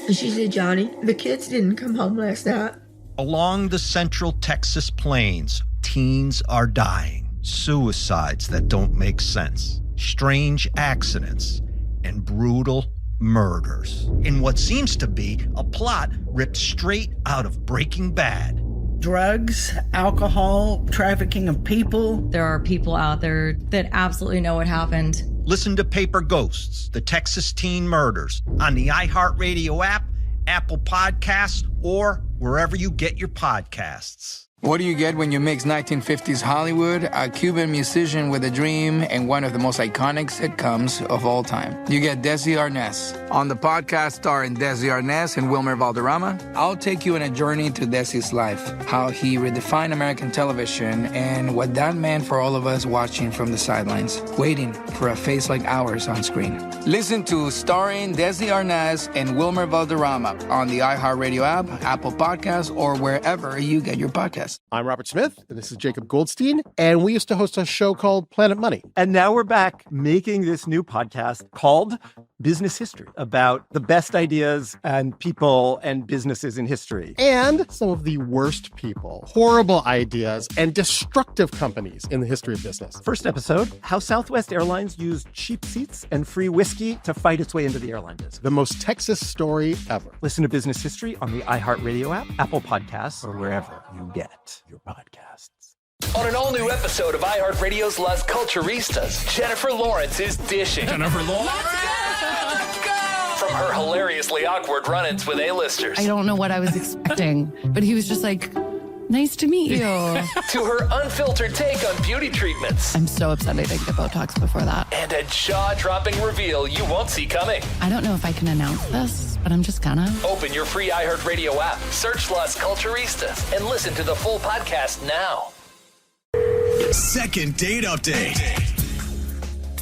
And she said, Johnny, the kids didn't come home last night. Along the central Texas plains, teens are dying. Suicides that don't make sense. Strange accidents and brutal murders. In what seems to be a plot ripped straight out of Breaking Bad. Drugs, alcohol, trafficking of people. There are people out there that absolutely know what happened. Listen to Paper Ghosts, the Texas Teen Murders, on the iHeartRadio app, Apple Podcasts, or wherever you get your podcasts. What do you get when you mix 1950s Hollywood, a Cuban musician with a dream, and one of the most iconic sitcoms of all time? You get Desi Arnaz. On the podcast starring Desi Arnaz and Wilmer Valderrama, I'll take you on a journey to Desi's life, how he redefined American television, and what that meant for all of us watching from the sidelines, waiting for a face like ours on screen. Listen to Starring Desi Arnaz and Wilmer Valderrama on the iHeartRadio app, Apple Podcasts, or wherever you get your podcasts. I'm Robert Smith, and this is Jacob Goldstein, and we used to host a show called Planet Money. And now we're back making this new podcast called Business History, about the best ideas and people and businesses in history. And some of the worst people, horrible ideas, and destructive companies in the history of business. First episode, how Southwest Airlines used cheap seats and free whiskey to fight its way into the airline business. The most Texas story ever. Listen to Business History on the iHeartRadio app, Apple Podcasts, or wherever you get your podcasts. On an all-new episode of iHeartRadio's Las Culturistas, Jennifer Lawrence is dishing. Jennifer Lawrence? Let's go! From her hilariously awkward run-ins with A-listers. I don't know what I was expecting, but he was just like, nice to meet you. To her unfiltered take on beauty treatments. I'm so upset I didn't get Botox before that. And a jaw-dropping reveal you won't see coming. I don't know if I can announce this, but I'm just gonna. Open your free iHeartRadio app, search Las Culturistas, and listen to the full podcast now. Second date update.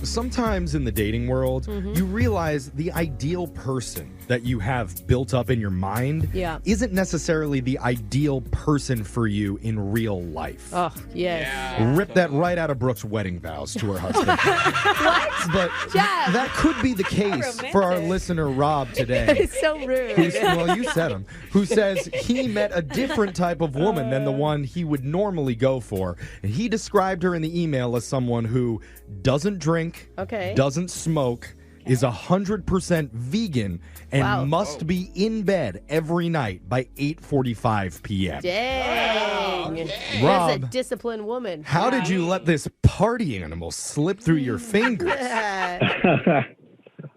Sometimes in the dating world, you realize the ideal person that you have built up in your mind isn't necessarily the ideal person for you in real life. Oh, yes. Yeah. Rip that right out of Brooke's wedding vows to her husband. What? But that could be the case for our listener, Rob, today. It's so rude. Well, you said him. Who says he met a different type of woman than the one he would normally go for. And he described her in the email as someone who doesn't drink, doesn't smoke, is 100% vegan, and must be in bed every night by 8:45 p.m. Dang. Rob, that's a disciplined woman. How did you let this party animal slip through your fingers?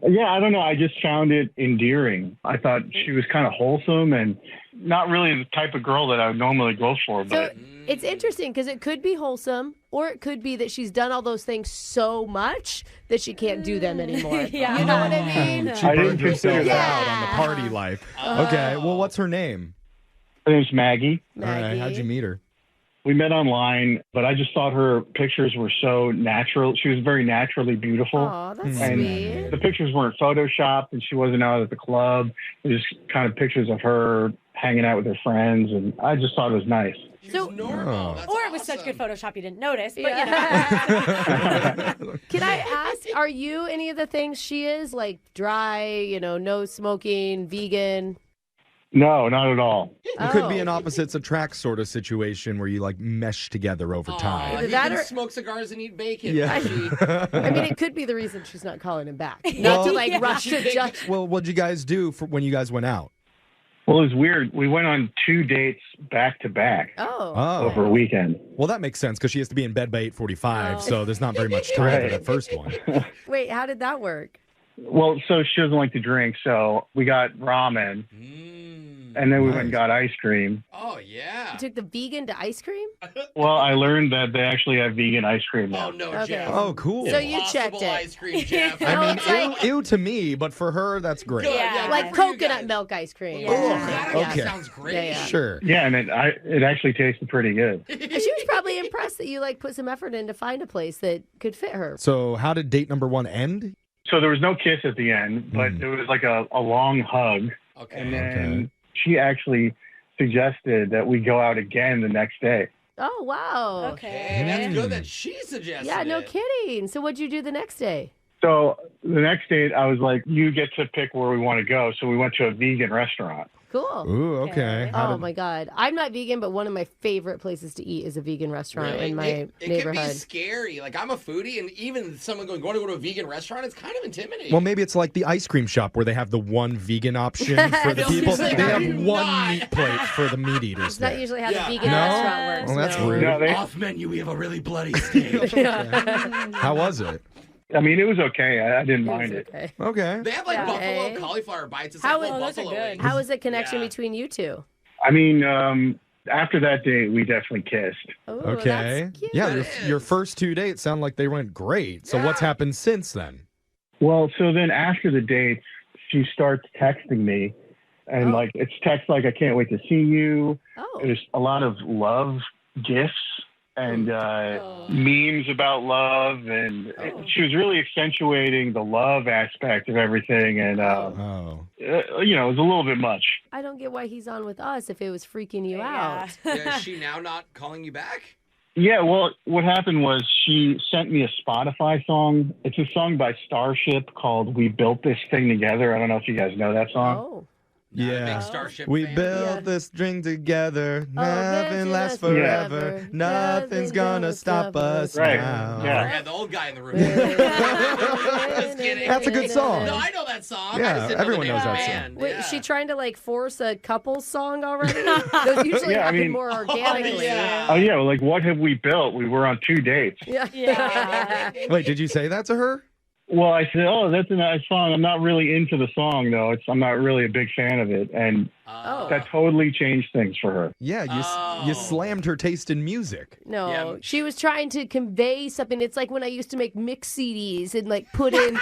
Yeah, I don't know. I just found it endearing. I thought she was kind of wholesome and not really the type of girl that I would normally go for. But So it's interesting because it could be wholesome, or it could be that she's done all those things so much that she can't do them anymore. You know what I mean? She burned herself out on the party life. Okay, well, what's her name? Her name's Maggie. All right, how'd you meet her? We met online, but I just thought her pictures were so natural. She was very naturally beautiful. Oh, that's and sweet. the pictures weren't photoshopped, and she wasn't out at the club. It was just kind of pictures of her hanging out with her friends, and I just thought it was nice. So, or it was such good Photoshop you didn't notice, but Can I ask, are you any of the things she is? Like dry, no smoking, vegan? No, not at all. It could be an opposites attract sort of situation where you like mesh together over time. He can smoke cigars and eat bacon. Yeah. I mean, it could be the reason she's not calling him back. Not to rush to judge. Well, what'd you guys do when you guys went out? Well, it was weird. We went on 2 dates back to back over a weekend. Well, that makes sense because she has to be in bed by 8:45, so there's not very much time for that first one. Wait, how did that work? Well, so she doesn't like to drink, so we got ramen, and then we went and got ice cream. Oh, yeah. You took the vegan to ice cream? Well, I learned that they actually have vegan ice cream now. Oh, no, Okay. Jeff. Oh, cool. So you checked it. Ice cream, Jeff. I mean, ew to me, but for her, that's great. Like coconut milk ice cream. Okay. Sounds great. Sure. Yeah, and it actually tasted pretty good. She was probably impressed that you put some effort in to find a place that could fit her. So how did date number 1 end? So there was no kiss at the end, but it was like a long hug. Okay. And then she actually suggested that we go out again the next day. Oh, wow. Okay. That's good that she suggested Yeah, no it. kidding. So what'd you do the next day? So the next date, I was like, you get to pick where we want to go. So we went to a vegan restaurant. Cool. Ooh, okay. Oh my God. I'm not vegan, but one of my favorite places to eat is a vegan restaurant in my It neighborhood. can be scary. Like, I'm a foodie, and even someone going to go to a vegan restaurant, it's kind of intimidating. Well, maybe it's like the ice cream shop where they have the one vegan option for the people. They have one meat plate for the meat eaters. It's not there. usually how the vegan No? restaurant works. Well, that's no. rude. No, Off menu, we have a really bloody steak. How was it? I mean, it was okay. I didn't mind it. Okay. They have like Okay. buffalo cauliflower bites. It's How like is- buffalo wings. How was the connection between you two? I mean, after that date, we definitely kissed. Oh, Okay. that's cute. Yeah, your first 2 dates sound like they went great. So what's happened since then? Well, so then after the date, she starts texting me. And like, it's text like, I can't wait to see you. Oh. There's a lot of love gifts and memes about love. And she was really accentuating the love aspect of everything. And, you know, it was a little bit much. I don't get why he's on with us if it was freaking you out. Yeah, is she now not calling you back? Yeah, well, what happened was she sent me a Spotify song. It's a song by Starship called We Built This Thing Together. I don't know if you guys know that song. Oh. Yeah. Starship We fan. built this dream together. Oh, Nothing lasts forever. Nothing's gonna stop us Right. now. Yeah, the old guy in the room. Just kidding. That's a good song. No, I know that song. Yeah, I just didn't everyone know the knows name of that the song. band. Wait, Yeah. is she trying to like force a couples song already? Those usually Yeah, I happen mean- more organically. Oh, yeah, well, like, what have we built? We were on 2 dates. Yeah. Wait, did you say that to her? Well, I said, oh, that's a nice song. I'm not really into the song, though. I'm not really a big fan of it. And that totally changed things for her. Yeah, you slammed her taste in music. No, she was trying to convey something. It's like when I used to make mix CDs and like put in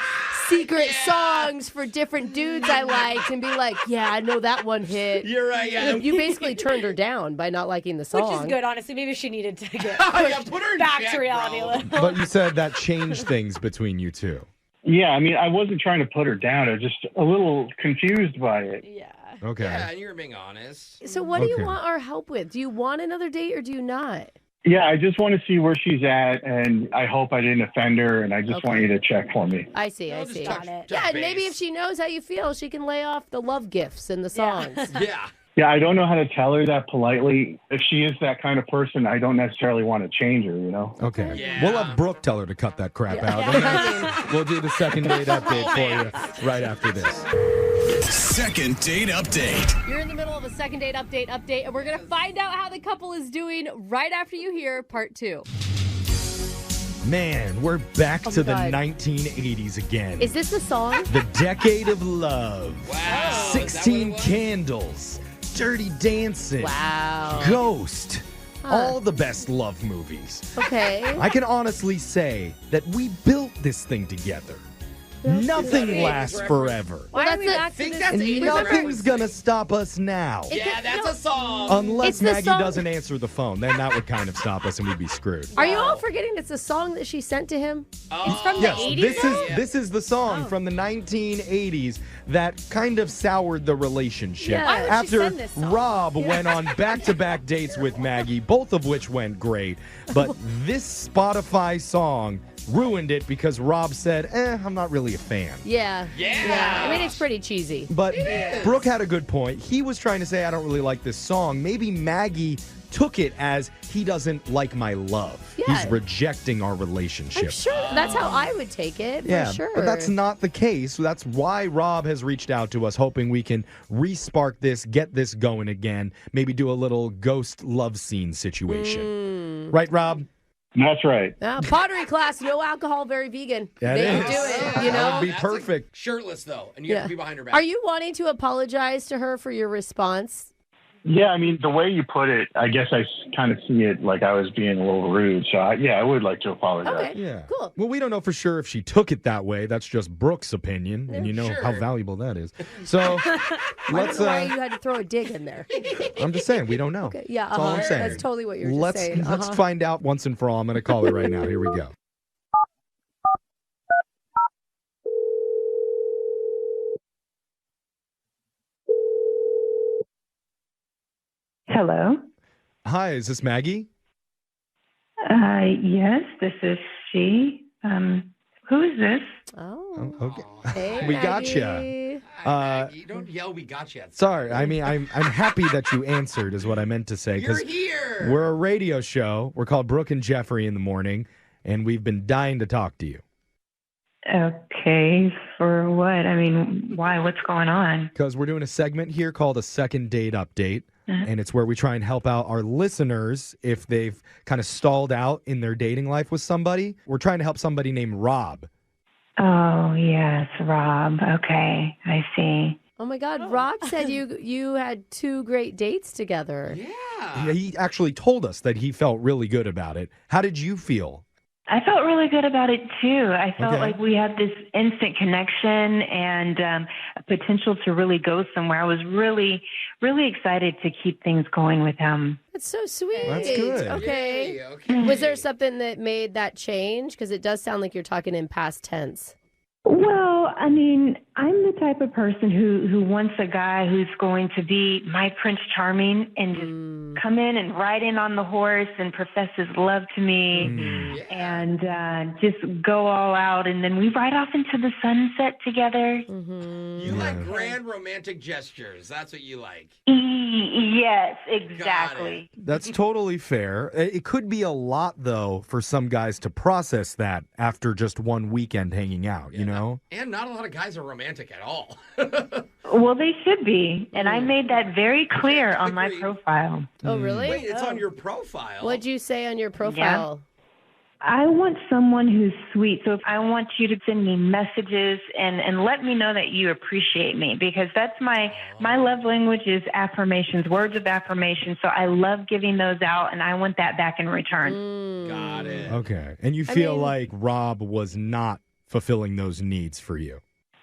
secret songs for different dudes I liked and be like, yeah, I know that one hit. You're right, yeah. You basically turned her down by not liking the song. Which is good, honestly. Maybe she needed to get Yeah, put her in back check, to reality bro. a little. But you said that changed things between you two. Yeah, I mean, I wasn't trying to put her down. I was just a little confused by it. Yeah. Okay. Yeah, and you're being honest. So what do you Okay. want our help with? Do you want another date or do you not? Yeah, I just want to see where she's at, and I hope I didn't offend her, and I just want you to check for me. I see, I just see. touch Yeah, and maybe base. if she knows how you feel, she can lay off the love gifts and the songs. Yeah. Yeah, I don't know how to tell her that politely. If she is that kind of person, I don't necessarily want to change her, you know? Okay. Yeah. We'll have Brooke tell her to cut that crap out. Yeah, And I then we'll do the second date update for you right after this. Second date update. You're in the middle of a second date update, and we're going to find out how the couple is doing right after you hear part 2. Man, we're back Oh to my the God. 1980s again. Is this the song? The decade of love. Wow. 16 Candles. Dirty Dancing. Wow. Ghost. All the best love movies. Okay. I can honestly say that we built this thing together. Nothing lasts forever. Well, Why are we that's back think to that's this? And eight nothing's gonna stop us now. Yeah, that's a song. Unless It's the Maggie song- doesn't answer the phone. Then that would kind of stop us and we'd be screwed. Are you all forgetting it's a song that she sent to him? It's from Yes, the 80s this though? is the song from the 1980s that kind of soured the relationship. Yeah. Why would she After send this song? Rob went on back-to-back dates with Maggie, both of which went great, but this Spotify song ruined it because Rob said, I'm not really a fan. Yeah. Yeah. I mean, it's pretty cheesy. But Brooke had a good point. He was trying to say, I don't really like this song. Maybe Maggie took it as he doesn't like my love. Yeah. He's rejecting our relationship. I'm sure that's how I would take it, for Yeah, sure. but that's not the case. That's why Rob has reached out to us, hoping we can re-spark this, get this going again, maybe do a little ghost love scene situation. Right, Rob? That's right. Pottery class, no alcohol, very vegan. That They is. can do it, you That know? would be That's perfect. Shirtless, though, and you have to be behind her back. Are you wanting to apologize to her for your response? Yeah, I mean, the way you put it, I guess I kind of see it like I was being a little rude. So, I would like to apologize. Okay. Yeah. Cool. Well, we don't know for sure if she took it that way. That's just Brooke's opinion, and you know how valuable that is. So let's. Why you had to throw a dig in there? I'm just saying we don't know. Okay. Yeah, That's all I'm saying. That's totally what you're just Let's saying. let's find out once and for all. I'm going to call her right now. Here we go. Hello. Hi, is this Maggie? Yes, this is she. Who is this? Oh. Okay. Hey, We got Maggie. you. You don't yell, we got you. Sorry, I mean, I'm happy that you answered is what I meant to say. You're here. We're a radio show. We're called Brooke and Jeffrey in the morning, and we've been dying to talk to you. Okay, for what? I mean, why? What's going on? Because we're doing a segment here called a second date update, and it's where we try and help out our listeners if they've kind of stalled out in their dating life with somebody. We're trying to help somebody named Rob. Oh, yes, Rob. Okay, I see. Oh my God, Rob said you had 2 great dates together. Yeah, he actually told us that he felt really good about it. How did you feel? I felt really good about it, too. I felt like we had this instant connection and a potential to really go somewhere. I was really, really excited to keep things going with him. That's so sweet. That's good. Okay. Yay, okay. Was there something that made that change? Because it does sound like you're talking in past tense. Well, I mean, I'm the type of person who wants a guy who's going to be my Prince Charming and just come in and ride in on the horse and profess his love to me and just go all out. And then we ride off into the sunset together. You like grand romantic gestures. That's what you like. Yes, exactly. That's totally fair. It could be a lot, though, for some guys to process that after just one weekend hanging out, you know? And not a lot of guys are romantic at all. Well, they should be. And I made that very clear on my profile. Oh, really? Wait, it's on your profile. What'd you say on your profile? I want someone who's sweet. So if I want you to send me messages and let me know that you appreciate me, because that's my love language is affirmations, words of affirmation. So I love giving those out, and I want that back in return. Got it. Okay. And you feel like Rob was not fulfilling those needs for you?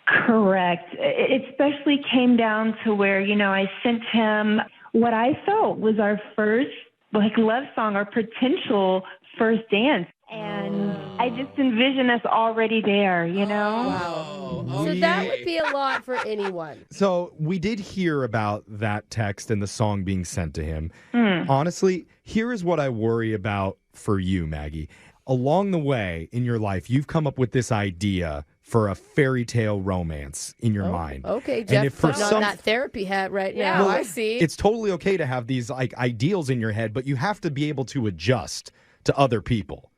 Correct. It especially came down to where, I sent him what I felt was our first love song, our potential first dance. And I just envision us already there, Wow. So that would be a lot for anyone. So we did hear about that text and the song being sent to him. Honestly, here is what I worry about for you, Maggie. Along the way in your life, you've come up with this idea for a fairy tale romance in your mind. Okay, Jeff, putting on that therapy hat right now. I see. It's totally okay to have these ideals in your head, but you have to be able to adjust to other people.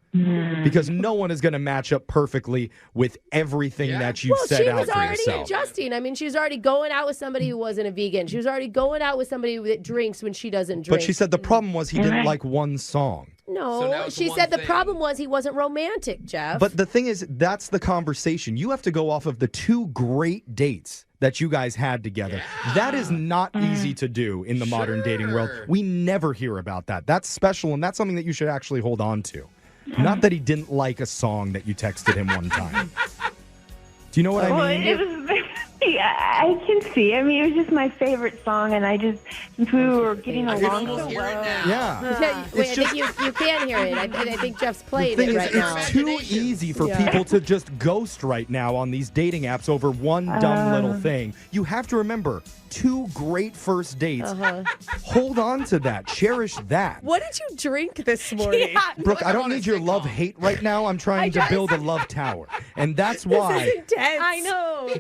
Because no one is going to match up perfectly with everything that you've set out for yourself. Well, she was already adjusting. I mean, she was already going out with somebody who wasn't a vegan. She was already going out with somebody that drinks when she doesn't drink. But she said the problem was he didn't like one song. No, she said the problem was he wasn't romantic, Jeff. But the thing is, that's the conversation. You have to go off of the 2 great dates that you guys had together. That is not easy to do in the modern dating world. We never hear about that. That's special, and that's something that you should actually hold on to. Not that he didn't like a song that you texted him one time. Do you know what I mean? I can see. I mean, it was just my favorite song, and since we were getting along so well. Yeah. Wait, I think you can hear it. I think Jeff's playing it right now. It's too easy for people to just ghost right now on these dating apps over one dumb little thing. You have to remember, 2 great first dates. Hold on to that. Cherish that. What did you drink this morning? Brooke, I don't need your love-hate right now. I'm trying to build a love tower. And that's why... This is intense. I know.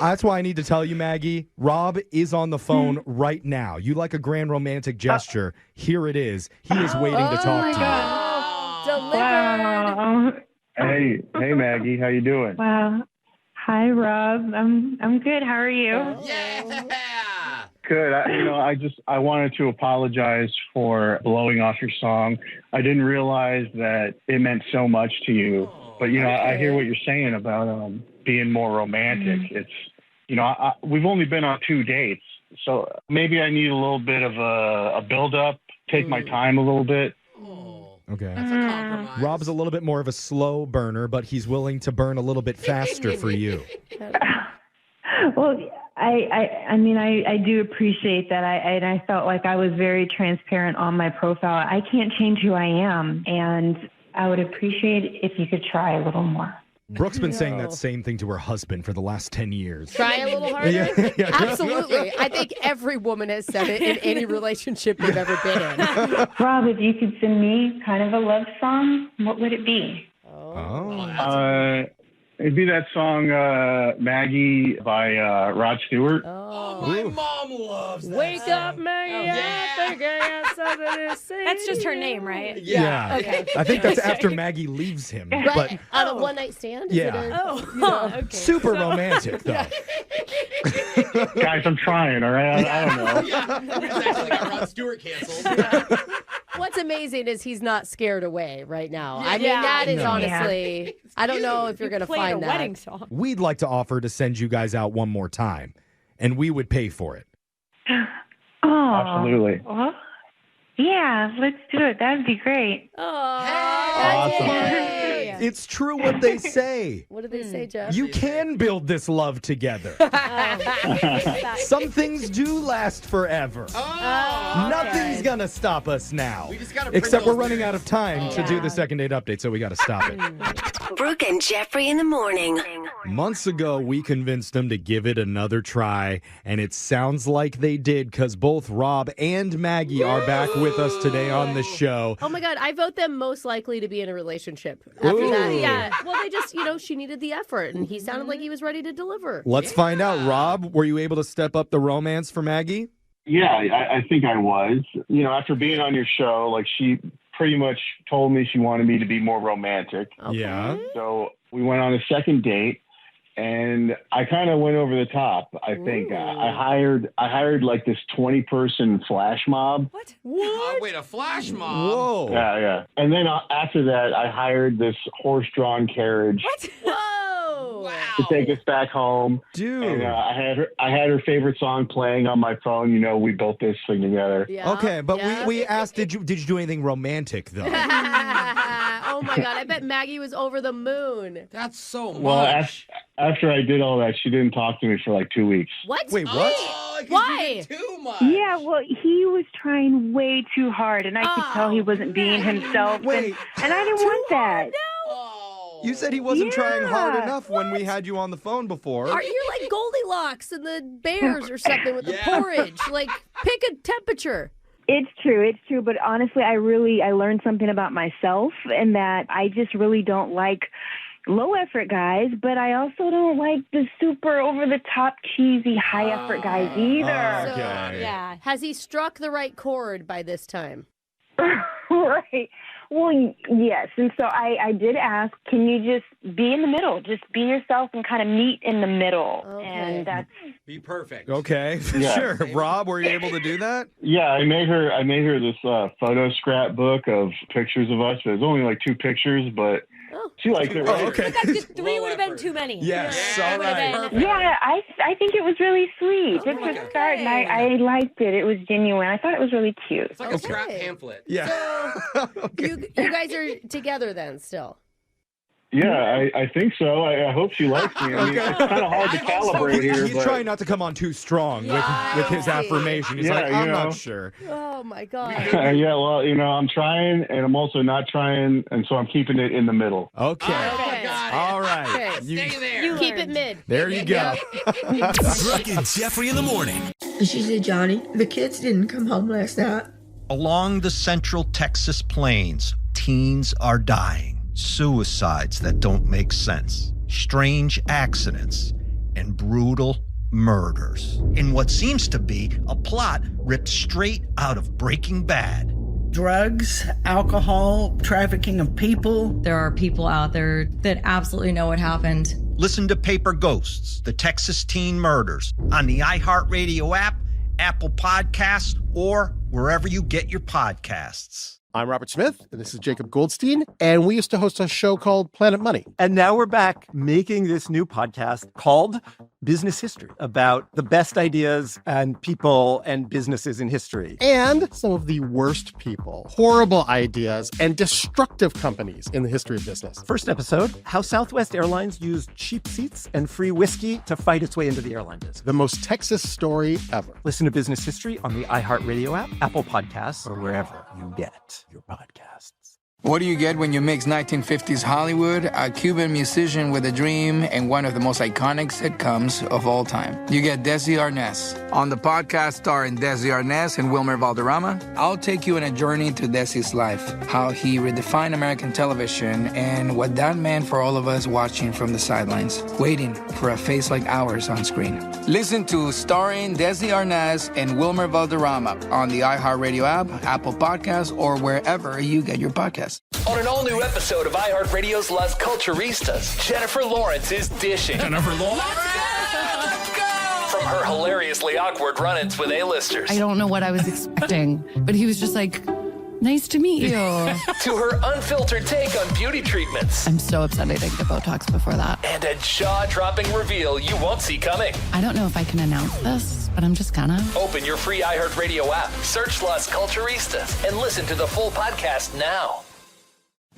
That's why I need to tell you, Maggie, Rob is on the phone right now. You like a grand romantic gesture. Here it is. He is waiting to talk to you. Delivered. Hey, Maggie, how you doing? Wow. Hi, Rob. I'm good. How are you? Yeah. Good. I wanted to apologize for blowing off your song. I didn't realize that it meant so much to you. But I hear what you're saying about being more romantic. It's we've only been on 2 dates, so maybe I need a little bit of a build up. Take my time a little bit. Okay. That's a compromise. Rob's a little bit more of a slow burner, but he's willing to burn a little bit faster for you. Well, I do appreciate that. I felt like I was very transparent on my profile. I can't change who I am, and I would appreciate it if you could try a little more. Brooke's been saying that same thing to her husband for the last 10 years. Try a little harder? Yeah. Absolutely. I think every woman has said it in any relationship they've ever been in. Rob, if you could send me kind of a love song, what would it be? It'd be that song Maggie by Rod Stewart. Oh, my mom loves that Wake song. up, Maggie. I think I got something to say. That's just her name, right? Yeah. Okay. I think that's after Maggie leaves him. Right. But On a one-night stand? Is Yeah. it a- Okay. super romantic, though. Guys, I'm trying, all right? I don't know. Yeah, we just actually got Rod Stewart canceled. What's amazing is he's not scared away right now. Yeah. I mean, that is No. honestly, I don't know if you're going to Played find a that. wedding song. We'd like to offer to send you guys out one more time, and we would pay for it. Oh, Absolutely. Well, yeah, let's do it. That'd be great. Awesome. It's true what they say. What did they say, Jeff? You can build this love together. Some things do last forever. Nothing's going to stop us now. We just gotta print Except we're those running lyrics. out of time to do the second date update, so we got to stop it. Brooke and Jeffrey in the morning. Months ago, we convinced them to give it another try, and it sounds like they did because both Rob and Maggie are back with us today on the show. Oh my God, I vote them most likely to be in a relationship. After that, yeah. Well, they just, she needed the effort, and he sounded like he was ready to deliver. Let's find out. Rob, were you able to step up the romance for Maggie? Yeah, I think I was. After being on your show, like she pretty much told me she wanted me to be more romantic. Okay. Yeah. So we went on a second date, and I kind of went over the top. I think I hired like this 20-person flash mob. What? Oh, wait, a flash mob? Whoa. Yeah. And then after that, I hired this horse-drawn carriage Whoa! to take us back home. Dude. And I had her favorite song playing on my phone. We built this thing together. Yeah. Okay, but Yeah. we asked, did you do anything romantic, though? Oh my God, I bet Maggie was over the moon. That's so much. Well, after I did all that, she didn't talk to me for like 2 weeks. What? Wait, what? Oh, 'cause Why? you did too much. Yeah, well, he was trying way too hard, and I could tell he wasn't being himself. Wait. And I didn't want that. Oh. You said he wasn't trying hard Yeah. enough when we had you on the phone before. Are you like Goldilocks and the bears or something with the Yeah. porridge? Like, pick a temperature. It's true. But honestly, I learned something about myself, and that I just really don't like low effort guys, but I also don't like the super over the top cheesy high effort guys either. Okay. Yeah. Has he struck the right chord by this time? Right. Well, yes. And so I did ask, can you just be in the middle? Just be yourself and kind of meet in the middle. Okay. And that's Be perfect. Okay, Yeah. sure. Rob, were you able to do that? Yeah, I made her this photo scrapbook of pictures of us. There's only like 2 pictures, but Oh. she liked it. Oh, okay. That's 3 would have been too many. Yes, Yeah, all right. perfect. yeah, I think it was really sweet. Just my to God. start, and I liked it. It was genuine. I thought it was really cute. It's like a scrap pamphlet. Yeah. Okay. You guys are together then still? Yeah, I think so. I hope she likes me. I mean, it's kind of hard to calibrate here. He's but trying not to come on too strong with his affirmation. He's Yeah, like, I'm you not know. sure. Oh my God. yeah, well, I'm trying, and I'm also not trying, and so I'm keeping it in the middle. Okay. Okay. Got it. All right. Okay. You- Stay there. You keep it mid. there you go. Brooke and Jeffrey in the morning. She said, Johnny, the kids didn't come home last night. Along the central Texas plains, teens are dying. Suicides that don't make sense. Strange accidents and brutal murders. In what seems to be a plot ripped straight out of Breaking Bad. Drugs, alcohol, trafficking of people. There are people out there that absolutely know what happened. Listen to Paper Ghosts, the Texas Teen Murders, on the iHeartRadio app, Apple Podcasts, or wherever you get your podcasts. I'm Robert Smith, and this is Jacob Goldstein, and we used to host a show called Planet Money. And now we're back making this new podcast called Business History, about the best ideas and people and businesses in history. And some of the worst people, horrible ideas, and destructive companies in the history of business. First episode, how Southwest Airlines used cheap seats and free whiskey to fight its way into the airline business. The most Texas story ever. Listen to Business History on the iHeartRadio app, Apple Podcasts, or wherever you get your podcasts. What do you get when you mix 1950s Hollywood, a Cuban musician with a dream, and one of the most iconic sitcoms of all time? You get Desi Arnaz. On the podcast starring Desi Arnaz and Wilmer Valderrama, I'll take you on a journey to Desi's life, how he redefined American television, and what that meant for all of us watching from the sidelines, waiting for a face like ours on screen. Listen to Starring Desi Arnaz and Wilmer Valderrama on the iHeartRadio app, Apple Podcasts, or wherever you get your podcasts. On an all-new episode of iHeartRadio's Las Culturistas, Jennifer Lawrence is dishing. Jennifer Lawrence! From her hilariously awkward run-ins with A-listers. I don't know what I was expecting, but he was just like, nice to meet you. To her unfiltered take on beauty treatments. I'm so upset I didn't get Botox before that. And a jaw-dropping reveal you won't see coming. I don't know if I can announce this, but I'm just gonna. Open your free iHeartRadio app, search Las Culturistas, and listen to the full podcast now.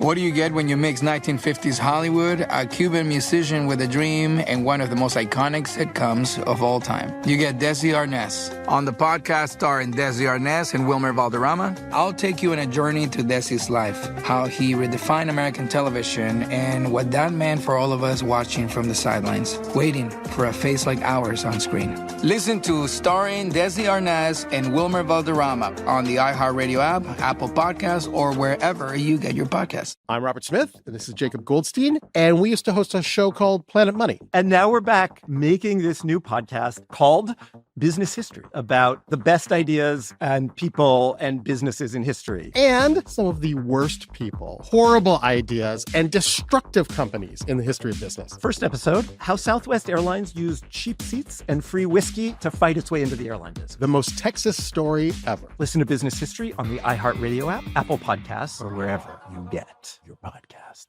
What do you get when you mix 1950s Hollywood, a Cuban musician with a dream, and one of the most iconic sitcoms of all time? You get Desi Arnaz. On the podcast starring Desi Arnaz and Wilmer Valderrama, I'll take you on a journey to Desi's life, how he redefined American television, and what that meant for all of us watching from the sidelines, waiting for a face like ours on screen. Listen to Starring Desi Arnaz and Wilmer Valderrama on the iHeartRadio app, Apple Podcasts, or wherever you get your podcasts. I'm Robert Smith, and this is Jacob Goldstein, and we used to host a show called Planet Money. And now we're back making this new podcast called Business History, about the best ideas and people and businesses in history. And some of the worst people, horrible ideas, and destructive companies in the history of business. First episode, how Southwest Airlines used cheap seats and free whiskey to fight its way into the airline business. The most Texas story ever. Listen to Business History on the iHeartRadio app, Apple Podcasts, or wherever you get your podcasts.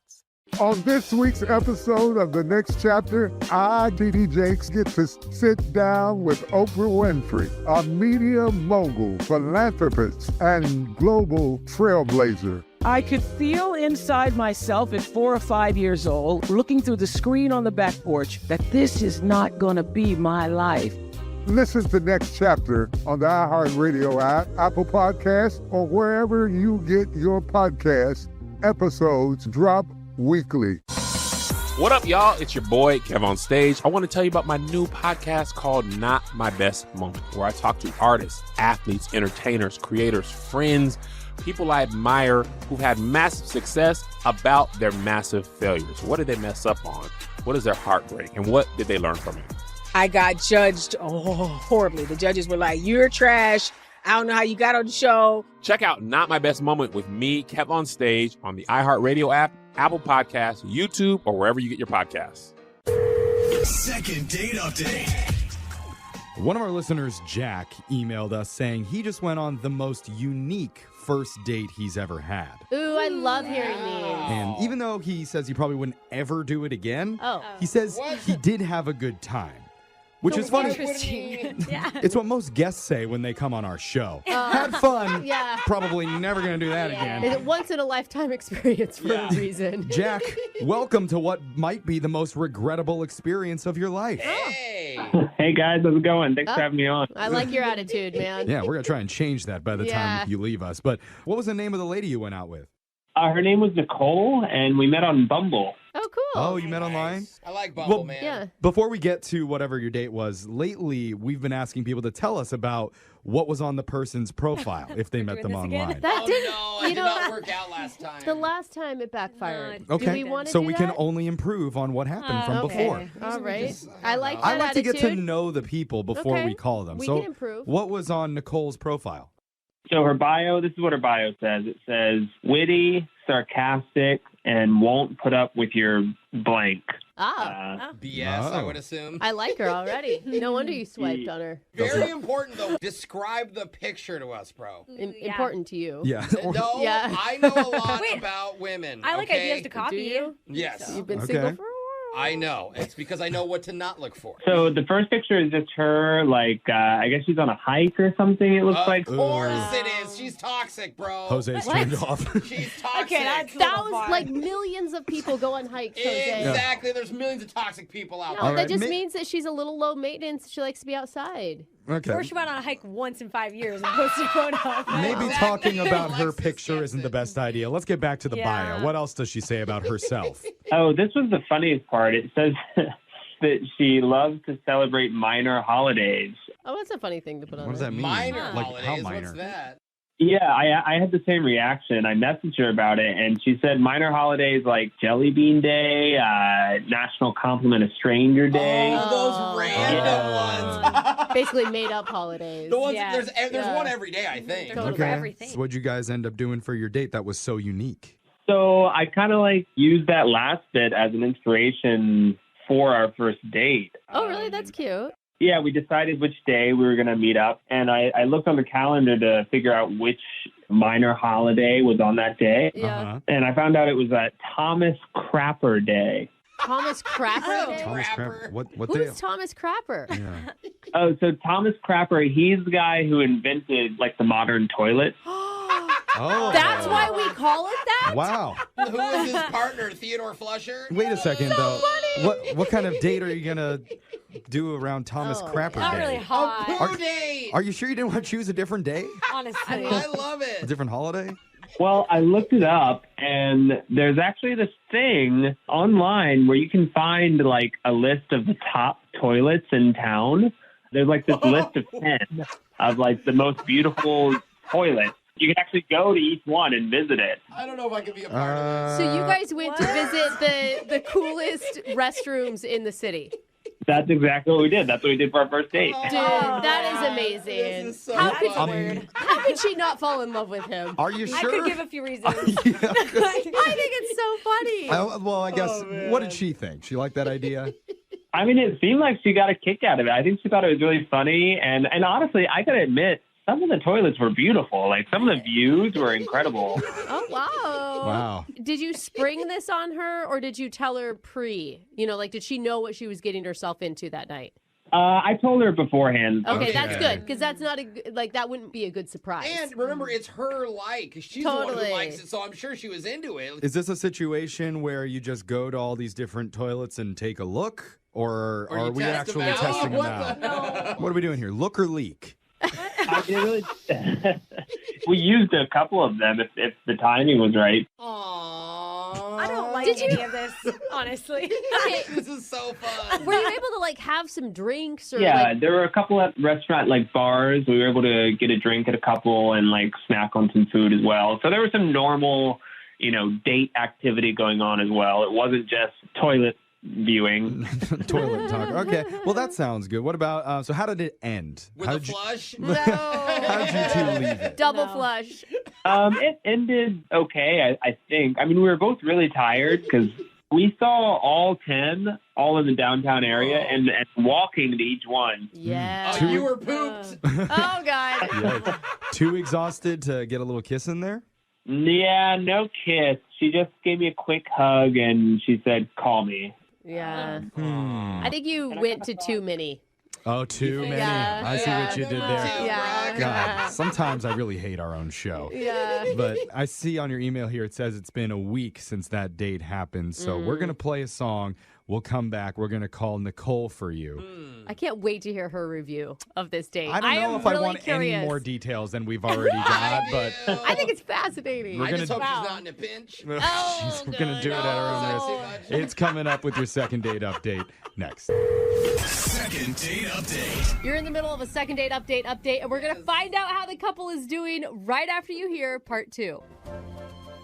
On this week's episode of The Next Chapter, I, D.D. Jakes, get to sit down with Oprah Winfrey, a media mogul, philanthropist, and global trailblazer. I could feel inside myself at 4 or 5 years old, looking through the screen on the back porch, that this is not going to be my life. Listen to Next Chapter on the iHeartRadio app, Apple Podcasts, or wherever you get your podcasts. Episodes drop weekly. What up, y'all? It's your boy, Kev on Stage. I want to tell you about my new podcast called Not My Best Moment, where I talk to artists, athletes, entertainers, creators, friends, people I admire who've had massive success about their massive failures. What did they mess up on? What is their heartbreak? And what did they learn from it? I got judged horribly. The judges were like, you're trash. I don't know how you got on the show. Check out Not My Best Moment with me, Kev on Stage, on the iHeartRadio app, Apple Podcasts, YouTube, or wherever you get your podcasts. Second date update. One of our listeners, Jack, emailed us saying he just went on the most unique first date he's ever had. Ooh, I love hearing these. And even though he says he probably wouldn't ever do it again, he says he did have a good time. Which is funny. Interesting. Yeah. It's what most guests say when they come on our show. Had fun. Yeah. Probably never going to do that again. It's a once-in-a-lifetime experience for a reason. Jack, welcome to what might be the most regrettable experience of your life. Hey guys, how's it going? Thanks for having me on. I like your attitude, man. Yeah, we're going to try and change that by the time you leave us. But what was the name of the lady you went out with? Her name was Nicole, and we met on Bumble. Oh, cool. Oh, you met online? I like Bumble, man. Yeah. Before we get to whatever your date was, lately we've been asking people to tell us about what was on the person's profile if they met them online. That didn't, It did not work out last time. The last time it backfired. Okay, Do we want to so do we that? can only improve on what happened from before. All right. I like that I like to get to attitude. know the people before Okay. we call them. We so can improve. what was on Nicole's profile? So her bio, this is what her bio says. It says, witty, sarcastic, and won't put up with your blank. BS, I would assume. I like her already. No wonder you swiped on her. Very important, though. Describe the picture to us, bro. Important to you. Yeah. No, Yeah. I know a lot about women. I like okay? ideas to copy you. Yes. You've been single for I know. It's because I know what to not look for. So the first picture is just her, like, I guess she's on a hike or something, it looks like. Of course it is. She's toxic, bro. Jose's turned off. She's toxic. Okay, that's That was like millions of people go on hikes, Jose. Exactly. There's millions of toxic people out No, there. that just means that she's a little low maintenance. She likes to be outside. Okay. Or she went on a hike once in 5 years and posted a photo of it. Maybe talking about her picture isn't the best idea. Let's get back to the bio. What else does she say about herself? Oh, this was the funniest part. It says that she loves to celebrate minor holidays. Oh, that's a funny thing to put on. What does that mean? Minor Like, holidays. how minor? What's that? Yeah, I had the same reaction. I messaged her about it, and she said minor holidays like Jelly Bean Day, National Compliment a Stranger Day. Oh, those random ones. Basically made up holidays. The ones Yeah. there's one every day, I think. There's one for everything. So what'd you guys end up doing for your date that was so unique? So I kind of like used that last bit as an inspiration for our first date. Oh, really? That's cute. Yeah, we decided which day we were going to meet up, and I looked on the calendar to figure out which minor holiday was on that day. Yeah. And I found out it was Thomas Crapper Day. Thomas Crapper Day? Thomas Crapper. What Who day? is Thomas Crapper? Yeah. Oh, so Thomas Crapper, he's the guy who invented, like, the modern toilet. Oh. That's why we call it that? Wow. Who was his partner, Theodore Flusher? Wait a second, though. What kind of date are you going to do around Thomas Crapper Not Day? really hot. Poo Day! Are you sure you didn't want to choose a different day? Honestly. I love A it. different holiday? Well, I looked it up, and there's actually this thing online where you can find, like, a list of the top toilets in town. There's, like, this list of 10 of, like, the most beautiful toilets. You can actually go to each one and visit it. I don't know if I could be a part of So you guys went to visit the coolest restrooms in the city. That's exactly what we did. That's what we did for our first date. Dude, that is amazing. This is so How could she not fall in love with him? Are you I sure? could give a few reasons. I think it's so funny. Well, I guess, what did she think? She liked that idea? I mean, it seemed like she got a kick out of it. I think she thought it was really funny. And honestly, I got to admit, some of the toilets were beautiful. Like, some of the views were incredible. Oh, wow. Wow. Did you spring this on her, or did you tell her pre? You know, like, did she know what she was getting herself into that night? I told her beforehand. Okay, that's good, because that's not that wouldn't be a good surprise. And remember, it's her like. She's the one who likes it, so I'm sure she was into it. Is this a situation where you just go to all these different toilets and take a look? Or Or are you we test actually them out? testing Oh, them out? What are we doing here? Look or leak? I didn't really. We used a couple of them if the timing was right. I don't like any of this, honestly. Okay. This is so fun. Were you able to, like, have some drinks? Or, Yeah, like, there were a couple at restaurant like bars. We were able to get a drink at a couple and like snack on some food as well. So there was some normal, date activity going on as well. It wasn't just toilet viewing. Toilet talk. Okay. Well, that sounds good. What about, so how did it end? With how a did you, flush? how did you two leave it? double flush. It ended okay, I think. I mean, we were both really tired because we saw all 10 all in the downtown area and walking to each one. Yeah. Oh, you were pooped. Oh, God. Yeah. Too exhausted to get a little kiss in there? Yeah, no kiss. She just gave me a quick hug and she said, "Call me." Yeah. I think you went to too many. Oh, too many. Yeah. I see what you did there. Yeah. God, sometimes I really hate our own show. Yeah. But I see on your email here, it says it's been a week since that date happened. So we're going to play a song. We'll come back. We're going to call Nicole for you. I can't wait to hear her review of this date. I don't know am if I really want curious. any more details than we've already got, but I think it's fascinating. I just hope she's not in a pinch. Oh, we're going to do it at our own risk. It's coming up with your second date update next. Second date update. You're in the middle of a second date update, and we're going to find out how the couple is doing right after you hear part 2.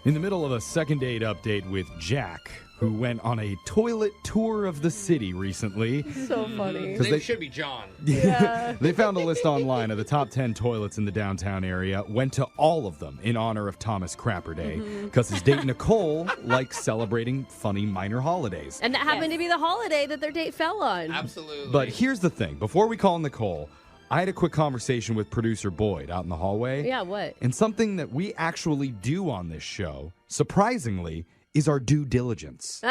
In the middle of a second date update with Jack, who went on a toilet tour of the city recently. So funny. His name should be John. Yeah. They found a list online of the top 10 toilets in the downtown area, went to all of them in honor of Thomas Crapper Day, because his date Nicole likes celebrating funny minor holidays. And that happened to be the holiday that their date fell on. Absolutely. But here's the thing. Before we call Nicole, I had a quick conversation with producer Boyd out in the hallway. Yeah, what? And something that we actually do on this show, surprisingly, is our due diligence.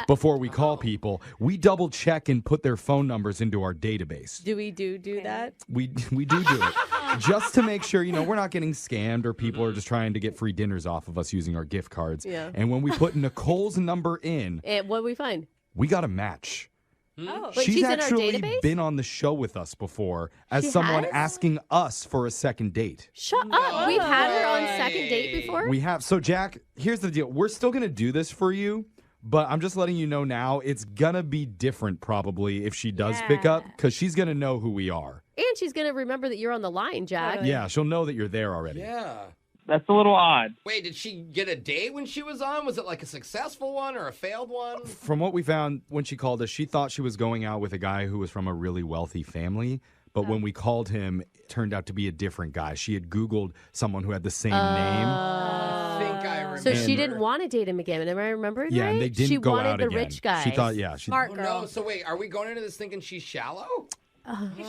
Before we call people, we double check and put their phone numbers into our database. Do we do that? We do it just to make sure, we're not getting scammed or people are just trying to get free dinners off of us using our gift cards. Yeah. And when we put Nicole's number in, And what did we find? we got a match. Wait, she's she's in our actually database? been on the show with us before as She someone has? asking us for a second date. Shut up. We've had her on second date before? We have. So, Jack, here's the deal. We're still going to do this for you, but I'm just letting you know now it's going to be different probably if she does pick up because she's going to know who we are. And she's going to remember that you're on the line, Jack. Yeah, she'll know that you're there already. Yeah. That's a little odd. Wait, did she get a date when she was on? Was it like a successful one or a failed one? From what we found when she called us, she thought she was going out with a guy who was from a really wealthy family. But when we called him, it turned out to be a different guy. She had Googled someone who had the same name. I think I remember. So she didn't want to date him again. Am I remembering Yeah, right? and they didn't she go wanted out the again. rich guy. She thought, yeah. Smart girl. No, so wait, are we going into this thinking she's shallow?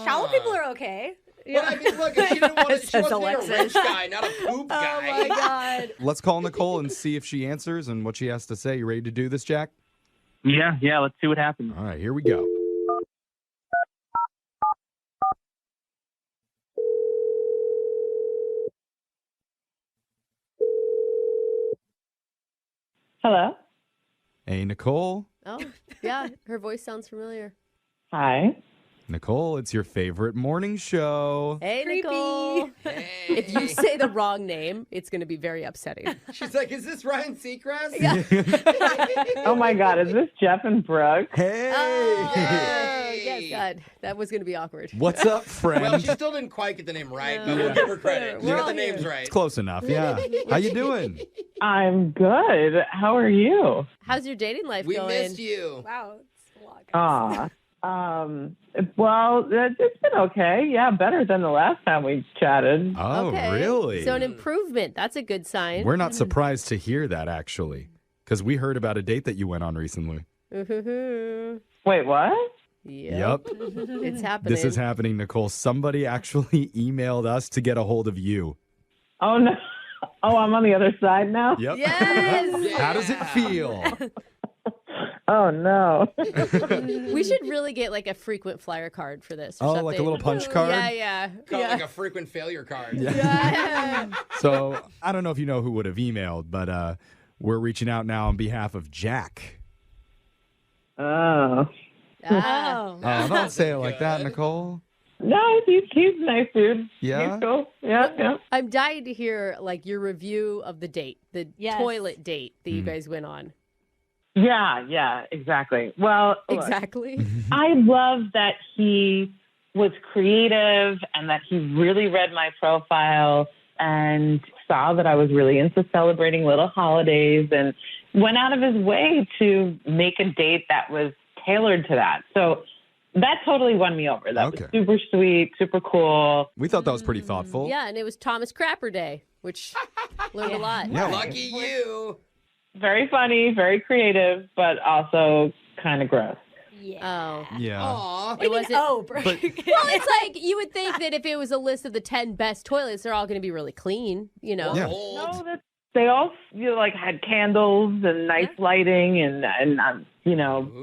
Shallow people are okay. But I mean, look, if she didn't want to, she Says wants to be a rich guy, not a poop guy. Oh my God. Let's call Nicole and see if she answers and what she has to say. You ready to do this, Jack? Yeah, let's see what happens. All right, here we go. Hello. Hey, Nicole. Oh, yeah. Her voice sounds familiar. Hi. Nicole, it's your favorite morning show. Hey, Nicole. If you say the wrong name, it's going to be very upsetting. She's like, is this Ryan Seacrest? Oh my God, is this Jeff and Brooke? Hey. Oh, yes, God. That was going to be awkward. What's up, friend? Well, she still didn't quite get the name right, but we'll give her credit. She got the names right. It's close enough, yeah. How you doing? I'm good. How are you? How's your dating life We going? missed you. Wow. It's a lot, guys. Well, it's been okay. Yeah, better than the last time we chatted. Oh, Okay. really? So an improvement. That's a good sign. We're not surprised to hear that, actually, because we heard about a date that you went on recently. Wait, what? Yep. It's happening. This is happening, Nicole. Somebody actually emailed us to get a hold of you. Oh, no. Oh, I'm on the other side now? Yep. Yes. How does it feel? Oh, no. We should really get like a frequent flyer card for this. Or Oh, something. like a little punch card? Yeah. Call it like a frequent failure card. Yeah. So I don't know if you know who would have emailed, but we're reaching out now on behalf of Jack. Oh. Oh. Oh, don't say it like that, Nicole. No, he's a nice dude. Yeah? He's cool. Yeah. I'm dying to hear like your review of the date, the Yes. toilet date that you guys went on. Yeah, exactly. Well, look, Exactly. I love that he was creative and that he really read my profile and saw that I was really into celebrating little holidays and went out of his way to make a date that was tailored to that. So that totally won me over. That was super sweet, super cool. We thought that was pretty thoughtful. Yeah, and it was Thomas Crapper Day, which learned a lot. Yeah. Lucky you. Very funny, very creative, but also kind of gross. Oh. Yeah. Aw. It wasn't. Oh, bro. Well, it's like you would think that if it was a list of the 10 best toilets, they're all going to be really clean, you know? Yeah. No, they all had candles and nice lighting and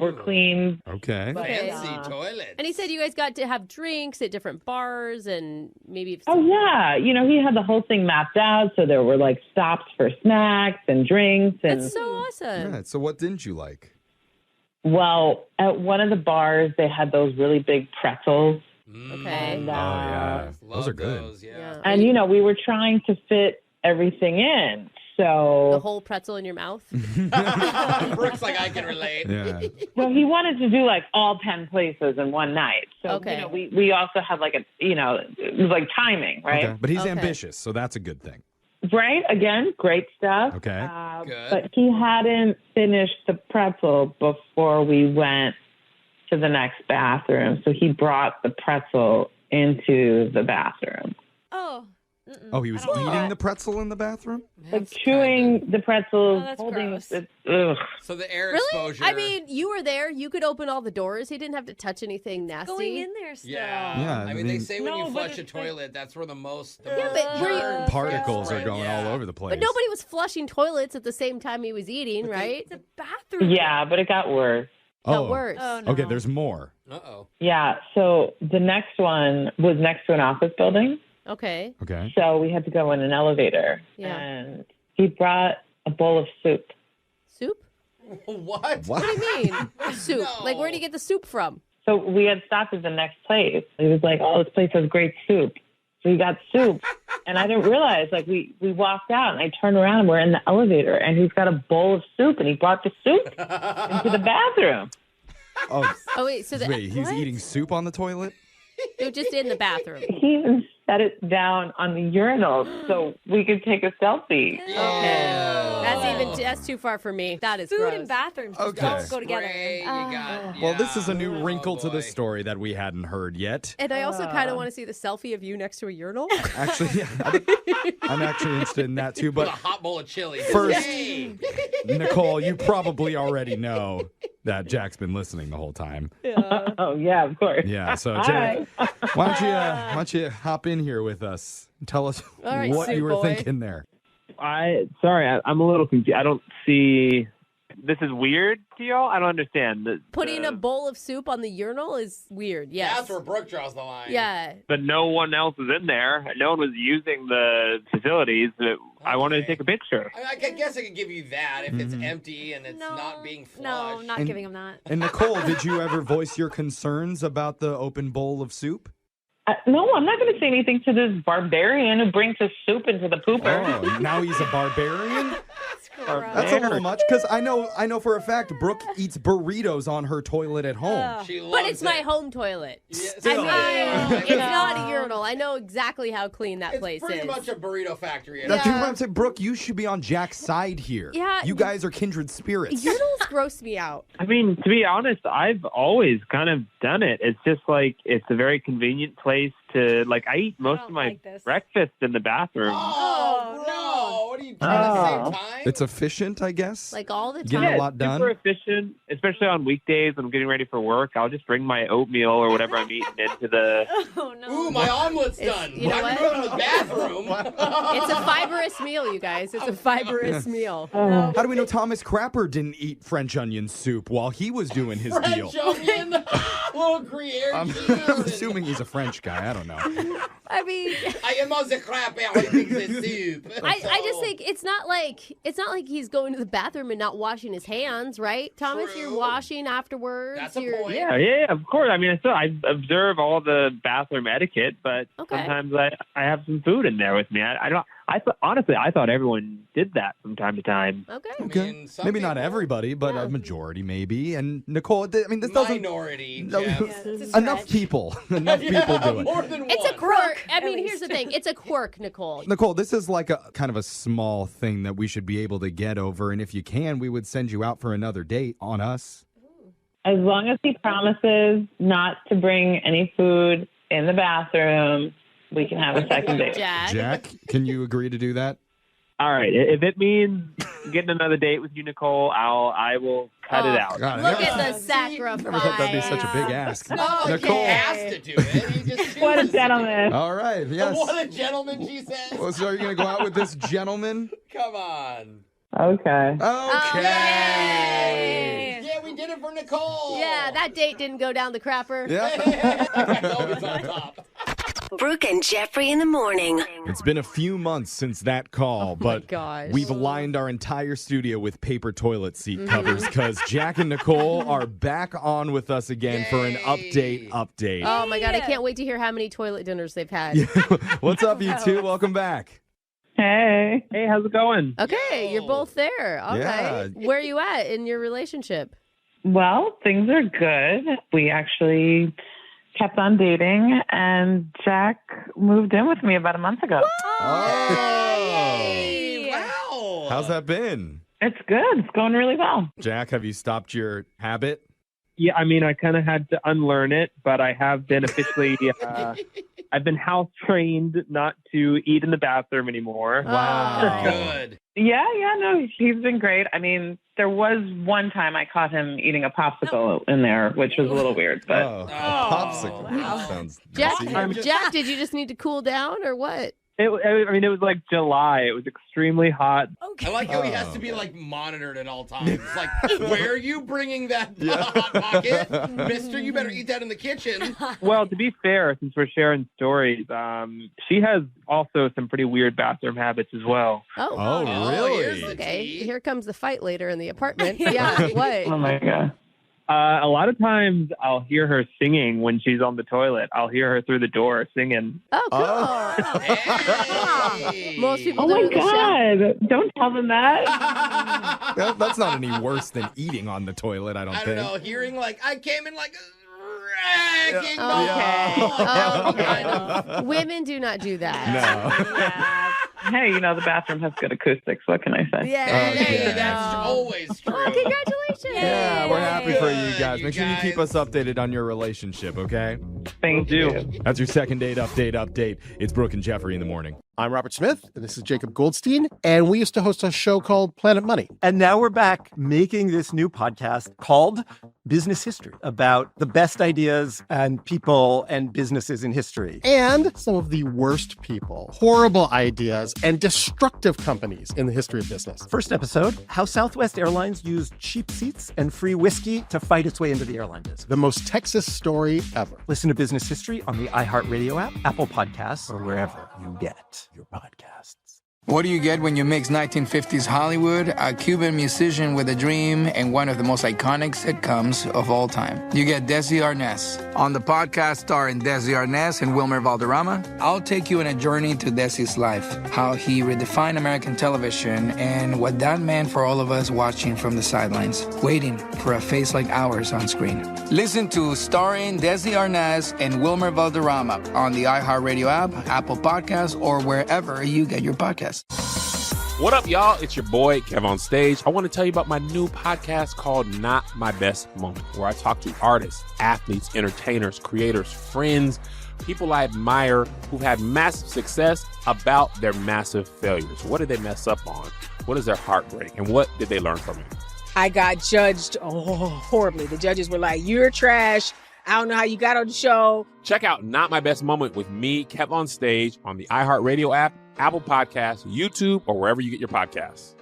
were clean. Okay. Fancy toilet. And he said you guys got to have drinks at different bars and maybe. Oh yeah, he had the whole thing mapped out, so there were like stops for snacks and drinks. And That's so awesome. Yeah, so what didn't you like? well, at one of the bars they had those really big pretzels. Okay. And, Oh, yeah. Those are good. Those, yeah. and we were trying to fit everything in. So The whole pretzel in your mouth. Brooke's like, I can relate. Yeah. So he wanted to do like all 10 places in one night. So Okay. we also had like it was like timing, right? Okay. But he's Okay. ambitious, so that's a good thing. Right? Again, great stuff. Okay. Good. But he hadn't finished the pretzel before we went to the next bathroom. So he brought the pretzel into the bathroom. Oh. Oh, he was eating the pretzel in the bathroom? Like chewing the pretzels, that's holding gross. it. Ugh. So the air Really? exposure. I mean, you were there. You could open all the doors. He didn't have to touch anything nasty. Going in there still. Yeah. Yeah, I I mean, they mean- say when No, you but flush a toilet, that's where the most Yeah, but were you- germs Particles get are going spread. all over the place. But nobody was flushing toilets at the same time he was eating, right? It's a bathroom. Yeah, but it got worse. Oh. Got worse. Oh, no. Okay, there's more. Uh-oh. Yeah, so the next one was next to an office building. Okay. Okay. So we had to go in an elevator. Yeah. And he brought a bowl of soup. Soup? What? What do you mean? Soup. Like, where do you get the soup from? So we had stopped at the next place. He was like, "Oh, this place has great soup." So we got soup. And I didn't realize, like, we walked out, and I turned around, and we're in the elevator, and he's got a bowl of soup, and he brought the soup into the bathroom. Oh, wait, so he's what? eating soup on the toilet? They're just in the bathroom. He even set it down on the urinal so we could take a selfie. That's too far for me. That is Food gross. and bathrooms just Okay. don't go together. Well, this is a new wrinkle to the story that we hadn't heard yet. And I also kind of want to see the selfie of you next to a urinal. Actually, yeah, I'm actually interested in that too. With But a hot bowl of chili. First- Yay! Nicole, you probably already know that Jack's been listening the whole time. Oh, yeah, of course. Yeah, so All Jack, why don't you hop in here with us and tell us All right, what soup you were boy. thinking there. I'm a little confused. I don't see. This is weird to y'all. I don't understand. Putting a bowl of soup on the urinal is weird. Yes. That's where Brooke draws the line. Yeah. But no one else was in there. No one was using the facilities. I wanted to take a picture. I guess I could give you that if it's empty and it's not being flushed. No, not And- giving him that. And Nicole, did you ever voice your concerns about the open bowl of soup? No, I'm not going to say anything to this barbarian who brings his soup into the pooper. Oh, now he's a barbarian? That's a little much, because I know for a fact Brooke eats burritos on her toilet at home. But it's my home toilet. Still. I mean, it's not a urinal. I know exactly how clean that place Pretty is. much a burrito factory. That's what I'm saying. Brooke, you should be on Jack's side here. Yeah. You guys are kindred spirits. Urinals gross me out. I mean, to be honest, I've always kind of done it. It's just like it's a very convenient place to, like, I eat most of my breakfast in the bathroom. Oh, no. What are you doing at the same time? It's efficient, I guess. Like all the time. Getting a lot done. Super efficient, especially on weekdays when I'm getting ready for work. I'll just bring my oatmeal or whatever I'm eating into the. Oh, no. Ooh, my omelet's done. You know I what? can go to the bathroom. It's a fibrous meal, you guys. It's a fibrous meal. How do we know Thomas Crapper didn't eat French onion soup while he was doing his deal? French onion, little Gruyere I'm cheese. assuming he's a French guy. I don't know. I mean, I am on the crapper. I think the soup. I just think it's not like he's going to the bathroom and not washing his hands, right? Thomas, you're washing afterwards. That's a You're- point. Yeah, of course. I mean, I observe all the bathroom etiquette, but sometimes I have some food in there with me. Honestly, I thought everyone did that from time to time. Okay. Maybe not everybody, but a majority maybe. And Nicole, this doesn't. Minority. No, Jeff. enough people. Enough people do it. More than one. It's a quirk. I mean, here's the thing. It's a quirk, Nicole. Nicole, this is like a kind of a small thing that we should be able to get over. And if you can, we would send you out for another date on us. As long as he promises not to bring any food in the bathroom, we can have a second date. Jack, can you agree to do that? All right. If it means getting another date with you, Nicole, I will cut it out. God, Look at the sacrifice. Never thought that'd be such a big ask. Okay. Nicole. Has to do it. He just What a chooses gentleman. All right, yes. What a gentleman, she says. Well, so are you going to go out with this gentleman? Come on. Okay. Okay. Yeah, we did it for Nicole. Yeah, that date didn't go down the crapper. Always on top. Brooke and Jeffrey in the morning. It's been a few months since that call, but gosh. we've lined our entire studio with paper toilet seat covers because Jack and Nicole are back on with us again for an update. Oh my God, I can't wait to hear how many toilet dinners they've had. What's up, you two? Welcome back. Hey, how's it going? Okay, you're both there. Okay. Yeah. Where are you at in your relationship? Well, things are good. We actually kept on dating, and Jack moved in with me about a month ago. Oh. Wow. How's that been? It's good. It's going really well. Jack, have you stopped your habit? Yeah, I mean, I kind of had to unlearn it, but I have been officially, I've been house trained not to eat in the bathroom anymore. Wow. Good. Yeah, no, he's been great. I mean, there was one time I caught him eating a popsicle in there, which was a little weird, but a popsicle. That sounds Jack, messy. Jack, did you just need to cool down or what? It was like July. It was extremely hot. I like how he has to be like monitored at all times. It's like, where are you bringing that hot pocket, Mister? You better eat that in the kitchen. Well, to be fair, since we're sharing stories, she has also some pretty weird bathroom habits as well. Oh, really? Okay, here comes the fight later in the apartment. Yeah, what? Oh my God. A lot of times I'll hear her singing when she's on the toilet. I'll hear her through the door singing. Oh, cool. Hey. Most people Oh don't my God. Don't tell them that. That's not any worse than eating on the toilet, I don't I think. don't know, hearing like, I came in like a wrecking ball. Okay. Women do not do that. Hey, the bathroom has good acoustics. What can I say? Yeah, Hey, that's always true. Oh, congratulations. Yeah, we're happy for you guys. Make sure you keep us updated on your relationship, okay? Thank you. That's your second date update. It's Brooke and Jeffrey in the morning. I'm Robert Smith, and this is Jacob Goldstein, and we used to host a show called Planet Money. And now we're back making this new podcast called Business History about the best ideas and people and businesses in history. And some of the worst people, horrible ideas, and destructive companies in the history of business. First episode, how Southwest Airlines used cheap seats and free whiskey to fight its way into the airline business. The most Texas story ever. Listen to Business History on the iHeartRadio app, Apple Podcasts, or wherever you get your podcasts. What do you get when you mix 1950s Hollywood, a Cuban musician with a dream, and one of the most iconic sitcoms of all time? You get Desi Arnaz. On the podcast starring Desi Arnaz and Wilmer Valderrama, I'll take you on a journey to Desi's life, how he redefined American television, and what that meant for all of us watching from the sidelines, waiting for a face like ours on screen. Listen to Starring Desi Arnaz and Wilmer Valderrama on the iHeartRadio app, Apple Podcasts, or wherever you get your podcasts. What up, y'all? It's your boy, Kev on Stage. I want to tell you about my new podcast called Not My Best Moment, where I talk to artists, athletes, entertainers, creators, friends, people I admire who've had massive success about their massive failures. What did they mess up on? What is their heartbreak? And what did they learn from it? I got judged horribly. The judges were like, "You're trash. I don't know how you got on the show." Check out Not My Best Moment with me, Kev on Stage, on the iHeartRadio app, Apple Podcasts, YouTube, or wherever you get your podcasts.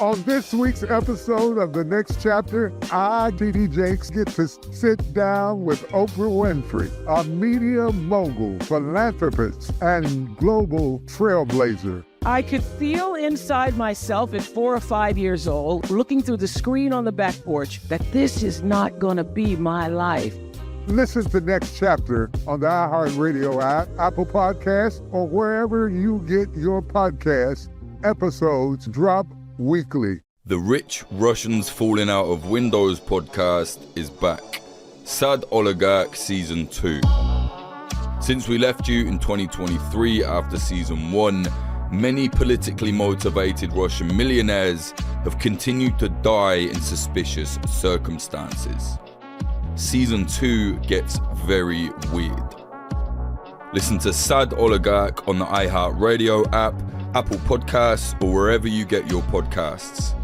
On this week's episode of The Next Chapter, I, TD Jakes, get to sit down with Oprah Winfrey, a media mogul, philanthropist, and global trailblazer. I could feel inside myself at 4 or 5 years old, looking through the screen on the back porch, that this is not going to be my life. Listen to Next Chapter on the iHeartRadio app, Apple Podcasts, or wherever you get your podcasts. Episodes drop weekly. The Rich Russians Falling Out of Windows podcast is back. Sad Oligarch Season 2. Since we left you in 2023 after Season 1, many politically motivated Russian millionaires have continued to die in suspicious circumstances. Season 2 gets very weird. Listen to Sad Oligarch on the iHeartRadio app, Apple Podcasts, or wherever you get your podcasts.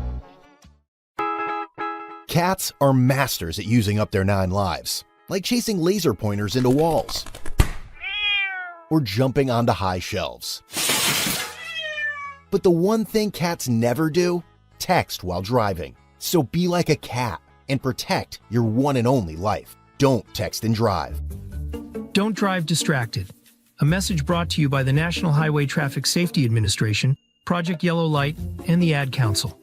Cats are masters at using up their 9 lives, like chasing laser pointers into walls or jumping onto high shelves. But the one thing cats never do? Text while driving. So be like a cat and protect your one and only life. Don't text and drive. Don't drive distracted. A message brought to you by the National Highway Traffic Safety Administration, Project Yellow Light, and the Ad Council.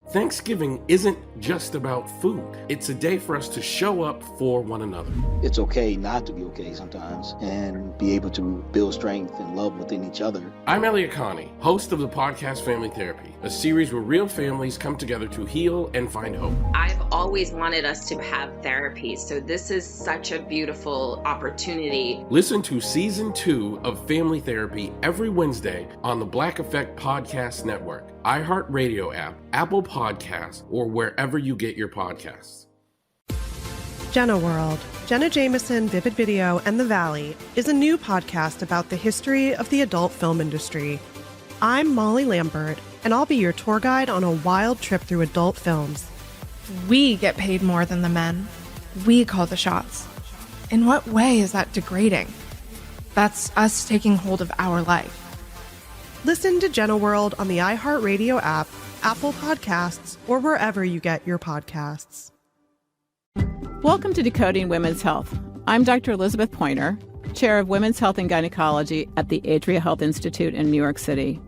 Thanksgiving isn't just about food. It's a day for us to show up for one another. It's okay not to be okay sometimes and be able to build strength and love within each other. I'm Elliot Connie, host of the podcast Family Therapy, a series where real families come together to heal and find hope. I've always wanted us to have therapy, so this is such a beautiful opportunity. Listen to Season 2 of Family Therapy every Wednesday on the Black Effect Podcast Network, iHeartRadio app, Apple Podcasts, or wherever you get your podcasts. Jenna World, Jenna Jameson, Vivid Video, and The Valley is a new podcast about the history of the adult film industry. I'm Molly Lambert, and I'll be your tour guide on a wild trip through adult films. We get paid more than the men. We call the shots. In what way is that degrading? That's us taking hold of our life. Listen to Jenna World on the iHeartRadio app, Apple Podcasts, or wherever you get your podcasts. Welcome to Decoding Women's Health. I'm Dr. Elizabeth Pointer, Chair of Women's Health and Gynecology at the Adria Health Institute in New York City.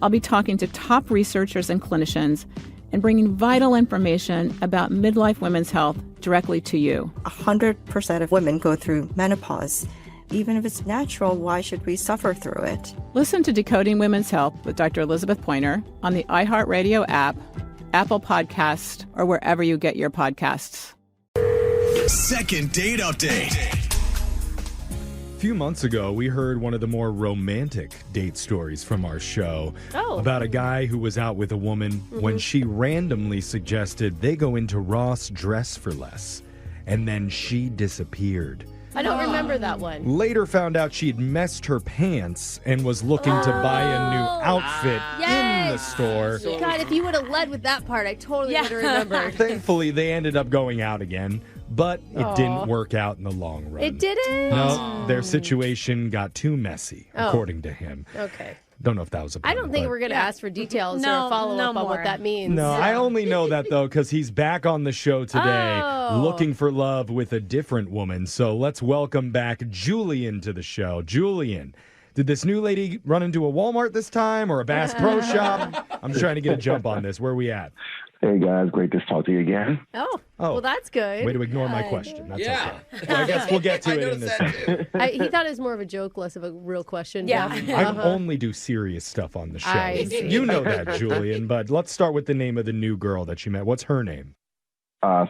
I'll be talking to top researchers and clinicians and bringing vital information about midlife women's health directly to you. 100% of women go through menopause. Even if it's natural, why should we suffer through it? Listen to Decoding Women's Health with Dr. Elizabeth Pointer on the iHeartRadio app, Apple Podcast, or wherever you get your podcasts. Second date update. A few months ago, we heard one of the more romantic date stories from our show about a guy who was out with a woman when she randomly suggested they go into Ross Dress for Less, and then she disappeared. I don't remember that one. Later found out she'd messed her pants and was looking to buy a new outfit in the store. God, if you would have led with that part, I totally would have remembered. Thankfully, they ended up going out again, but it didn't work out in the long run. It didn't? No, their situation got too messy, Oh. according to him. Okay. Don't know if that was a I don't think we're going to ask for details or a follow-up on what that means. No, I only know that, though, because he's back on the show today looking for love with a different woman. So let's welcome back Julian to the show. Julian, did this new lady run into a Walmart this time or a Bass Pro Shop? I'm trying to get a jump on this. Where are we at? Hey, guys. Great to talk to you again. Oh, well, that's good. Way to ignore my question. That's Yeah. okay. Well, I guess we'll get to it in this. He thought it was more of a joke, less of a real question. Yeah. I only do serious stuff on the show. I see. You know that, Julian, but let's start with the name of the new girl that you met. What's her name?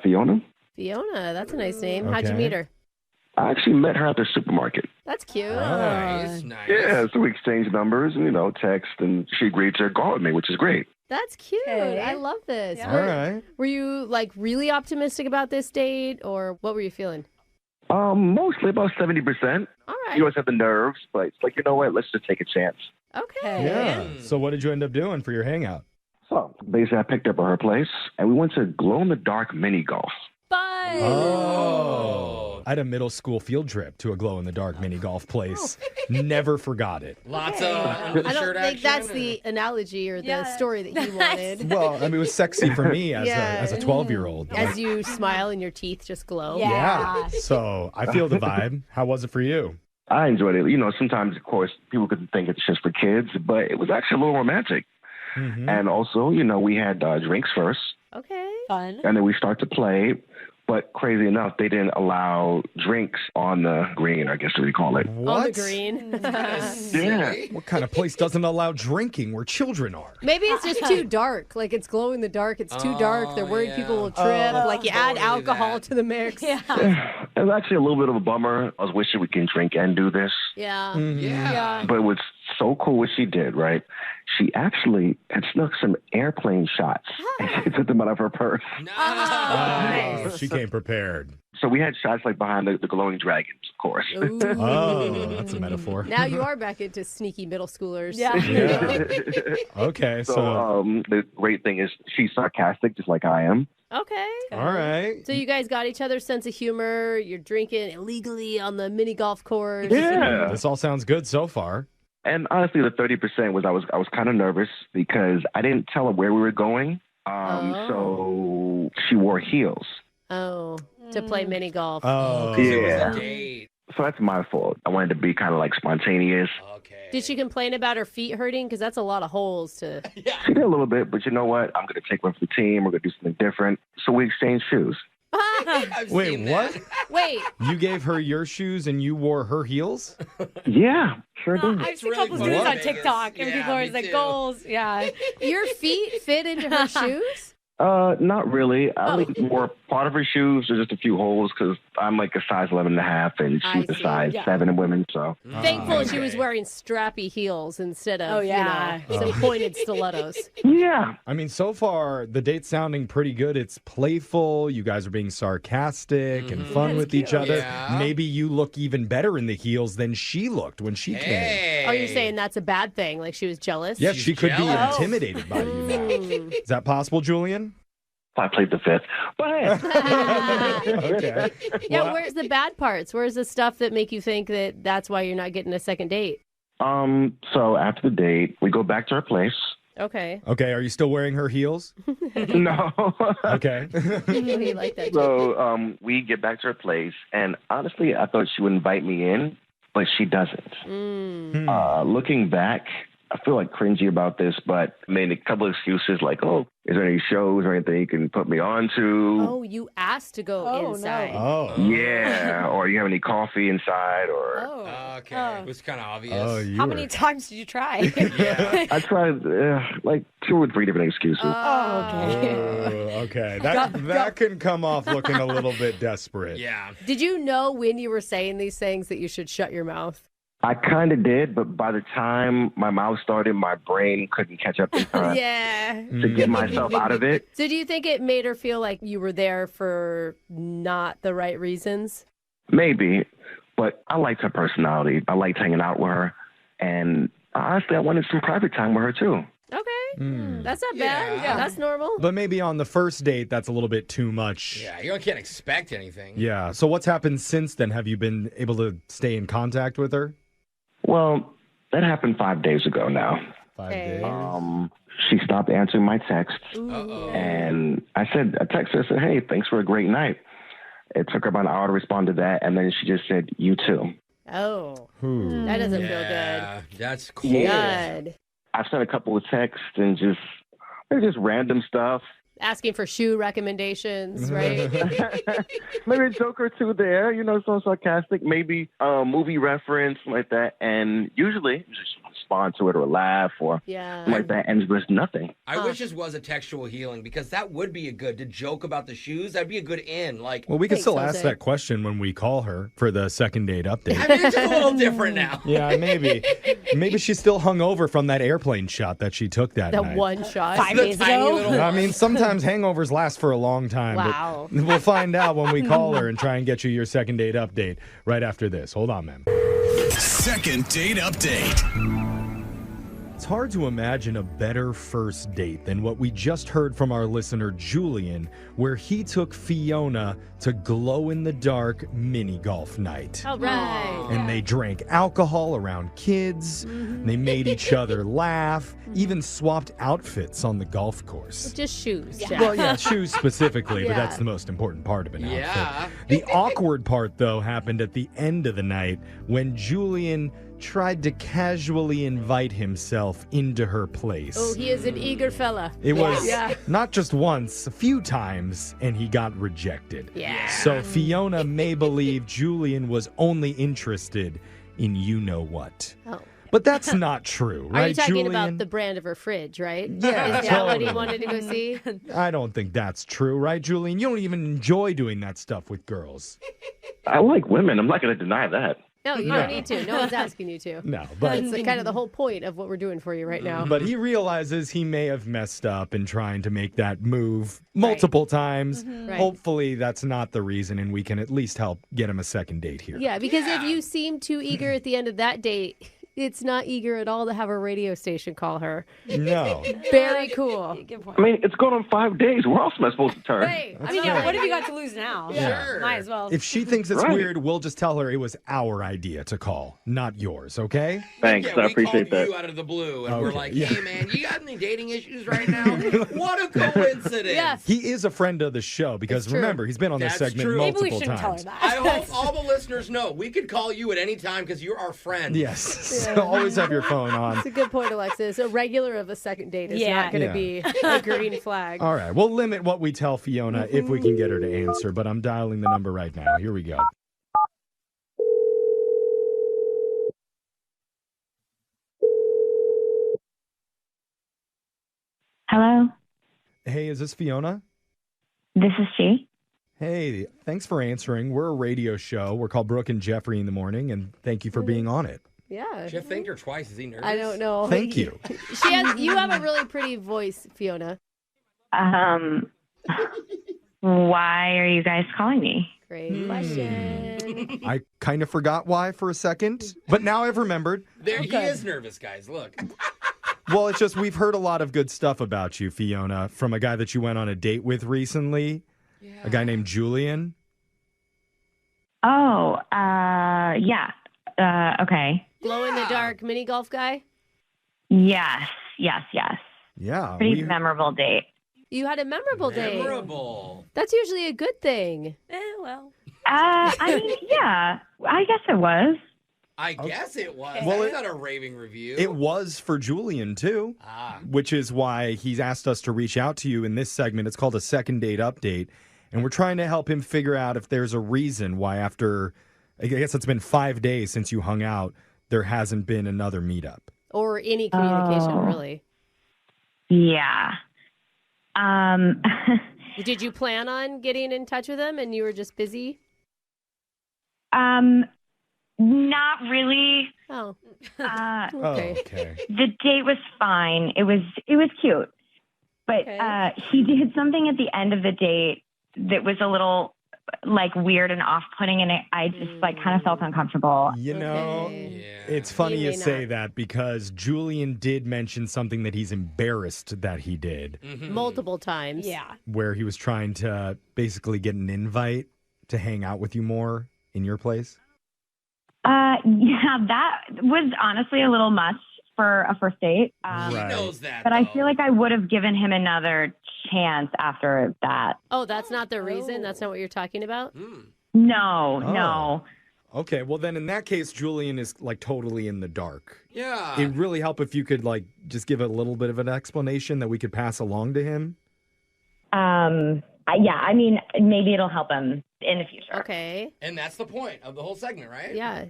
Fiona. Fiona, that's a nice name. How'd you Okay. meet her? I actually met her at the supermarket. That's cute. Nice. Yeah, so we exchanged numbers and, text, and she agreed to go out with me, which is great. That's cute. I love this. All right. Were you really optimistic about this date, or what were you feeling? Mostly about 70%. All right. You always have the nerves, but it's like, you know what? Let's just take a chance. Okay. Yeah. So what did you end up doing for your hangout? So basically, I picked up at her place, and we went to glow-in-the-dark mini golf. Fun. Oh. I had a middle school field trip to a glow-in-the-dark mini golf place. Never forgot it. Lots of under the I don't shirt think action. that's the analogy or the story that you wanted. Well, I mean, it was sexy for me as a 12-year-old. As you smile and your teeth just glow. Yeah. So I feel the vibe. How was it for you? I enjoyed it. Sometimes, of course, people could think it's just for kids, but it was actually a little romantic. Mm-hmm. And also, we had drinks first. Okay. Fun. And then we start to play. But crazy enough, they didn't allow drinks on the green, I guess what you call it. On the green. Yeah. What kind of place doesn't allow drinking where children are? Maybe it's just too dark. Like it's glow in the dark. It's too dark. They're worried people will trip. Like you add alcohol to the mix. Yeah. It was actually a little bit of a bummer. I was wishing we can drink and do this. Yeah. Yeah. But it was so cool what she did, right? She actually had snuck some airplane shots and she took them out of her purse. Oh, she came prepared. So we had shots like behind the glowing dragons, of course. Oh, that's a metaphor. Now you are back into sneaky middle schoolers. Yeah. Okay, So the great thing is she's sarcastic, just like I am. Okay. All right. So you guys got each other's sense of humor. You're drinking illegally on the mini golf course. Yeah. This all sounds good so far. And honestly, the 30% was I was kind of nervous because I didn't tell her where we were going. So she wore heels. Oh, to play mini golf. Oh, yeah. So that's my fault. I wanted to be kind of like spontaneous. Did she complain about her feet hurting? Because that's a lot of holes to. She did a little bit, but you know what? I'm going to take one for the team. We're going to do something different. So we exchanged shoes. Wait, what? Wait. You gave her your shoes and you wore her heels? Yeah, sure did. I've seen couples do this on TikTok, and people are always like, goals. Yeah. Your feet fit into her shoes? Not really. I only wore part of her shoes or just a few holes because I'm like a size 11.5 and she's a size 7 in women. So Thankful she was wearing strappy heels instead of some pointed stilettos. Yeah. I mean, so far, the date's sounding pretty good. It's playful. You guys are being sarcastic and fun with each other. Yeah. Maybe you look even better in the heels than she looked when she came. Oh, you're saying that's a bad thing? Like she was jealous? Yes, she could be intimidated by you now. Is that possible, Julian? I played the fifth. But Okay. Yeah, where's the bad parts? Where's the stuff that make you think that that's why you're not getting a second date? So after the date, we go back to her place. Okay. Okay, are you still wearing her heels? No. Okay. You like that. So we get back to her place, and honestly, I thought she would invite me in, but she doesn't. Looking back, I feel like cringy about this, but I made a couple of excuses like, oh, is there any shows or anything you can put me on to? Oh, you asked to go inside. Oh. Yeah, or you have any coffee inside, or... Okay, it was kind of obvious. Oh, How many times did you try? I tried like 2 or 3 different excuses. Okay. That can come off looking a little bit desperate. Yeah. Did you know when you were saying these things that you should shut your mouth? I kind of did, but by the time my mouth started, my brain couldn't catch up in time to get myself out of it. So do you think it made her feel like you were there for not the right reasons? Maybe, but I liked her personality. I liked hanging out with her, and honestly, I wanted some private time with her, too. Okay. That's not bad. Yeah. That's normal. But maybe on the first date, that's a little bit too much. Yeah, you can't expect anything. Yeah. So what's happened since then? Have you been able to stay in contact with her? Well, that happened 5 days ago now. 5 days? She stopped answering my texts, and I texted her, I said, hey, thanks for a great night. It took her about an hour to respond to that, and then she just said, you too. Oh. That doesn't feel good. That's cool. Good. I've sent a couple of texts and they're just random stuff. Asking for shoe recommendations, right? Maybe a joke or two there, so sarcastic, maybe a movie reference like that. And usually just respond to it or laugh or something like that, and there's nothing. I wish this was a textual healing, because that would be to joke about the shoes. That'd be a good in. Well, we can still ask that question when we call her for the second date update. I mean, it's just a little different now. Yeah, maybe. Maybe she's still hungover from that airplane shot that she took that night. One shot. 5 days ago. I mean, sometimes hangovers last for a long time. Wow. But we'll find out when we call her and try and get you your second date update right after this. Hold on, ma'am. Second date update. It's hard to imagine a better first date than what we just heard from our listener, Julian, where he took Fiona to glow-in-the-dark mini golf night. All right. And they drank alcohol around kids. They made each other laugh, even swapped outfits on the golf course. Just shoes, Jack. Well, yeah, shoes specifically, but that's the most important part of an outfit. Yeah. The awkward part, though, happened at the end of the night when Julian tried to casually invite himself into her place. Oh, he is an eager fella. It was not just once, a few times, and he got rejected. Yeah. So Fiona may believe Julian was only interested in you-know-what. Oh. But that's not true, right, Are you talking Julian? about the brand of her fridge, right? Yeah, Is that what he totally. wanted to go see? I don't think that's true, right, Julian? You don't even enjoy doing that stuff with girls. I like women. I'm not going to deny that. No, you don't need to. No one's asking you to. No, but That's kind of the whole point of what we're doing for you right now. But he realizes he may have messed up in trying to make that move multiple times. Right. Hopefully that's not the reason, and we can at least help get him a second date here. Yeah, because if you seem too eager at the end of that date, it's not eager at all to have a radio station call her. No. Very cool. I mean, it's going on 5 days. Where else am I supposed to turn? Hey, I mean, what have you got to lose now? Yeah. Might as well. If she thinks it's Right. weird, we'll just tell her it was our idea to call, not yours, okay? Thanks. I appreciate called that. you out of the blue, and we're Okay, like, yeah. hey, man, you got any dating issues right now? What a coincidence. Yes. He is a friend of the show because, It's true. remember, he's been on this That's segment true. Maybe we multiple shouldn't tell her times. that. I hope all the listeners know we could call you at any time because you're our friend. Yes. So always have your phone on. It's a good point, Alexis. A regular of a second date is not going to be a green flag. All right, we'll limit what we tell Fiona if we can get her to answer, but I'm dialing the number right now. Here we go. Hello, Hey, is this Fiona? this is she. Hey, thanks for answering. We're a radio show. We're called Brooke and Jeffrey in the morning, and thank you for being on it. Yeah. Jeff thanked her twice. Is he nervous? I don't know. Thank you. You have a really pretty voice, Fiona. Why are you guys calling me? Great question. I kind of forgot why for a second, but now I've remembered. He is nervous, guys. Look. Well, it's just we've heard a lot of good stuff about you, Fiona, from a guy that you went on a date with recently, a guy named Julian. Oh, yeah. Okay. Glow-in-the-dark mini golf guy? Yes. Yeah. Pretty memorable date. You had a memorable date. Memorable. That's usually a good thing. Well. I mean, yeah. I guess it was. I guess it was. Well, That's not a raving review. It was for Julian, too, which is why he's asked us to reach out to you in this segment. It's called a second date update, and we're trying to help him figure out if there's a reason why after, I guess it's been 5 days since you hung out, there hasn't been another meetup. Or any communication, really. Yeah. Did you plan on getting in touch with him and you were just busy? Not really. Oh. Okay. The date was fine. It was cute. But he did something at the end of the date that was a little weird and off-putting, and I just kind of felt uncomfortable. You know, it's funny you say that because Julian did mention something that he's embarrassed that he did. Multiple times. Yeah. Where he was trying to basically get an invite to hang out with you more in your place. Yeah, that was honestly a little much for a first date. He knows that, but I feel like I would have given him another chance after that. Oh, that's not the reason? That's not what you're talking about? No. Okay, well then in that case, Julian is totally in the dark. Yeah. It'd really help if you could just give a little bit of an explanation that we could pass along to him. Yeah, I mean, maybe it'll help him in the future. Okay. And that's the point of the whole segment, right? Yeah.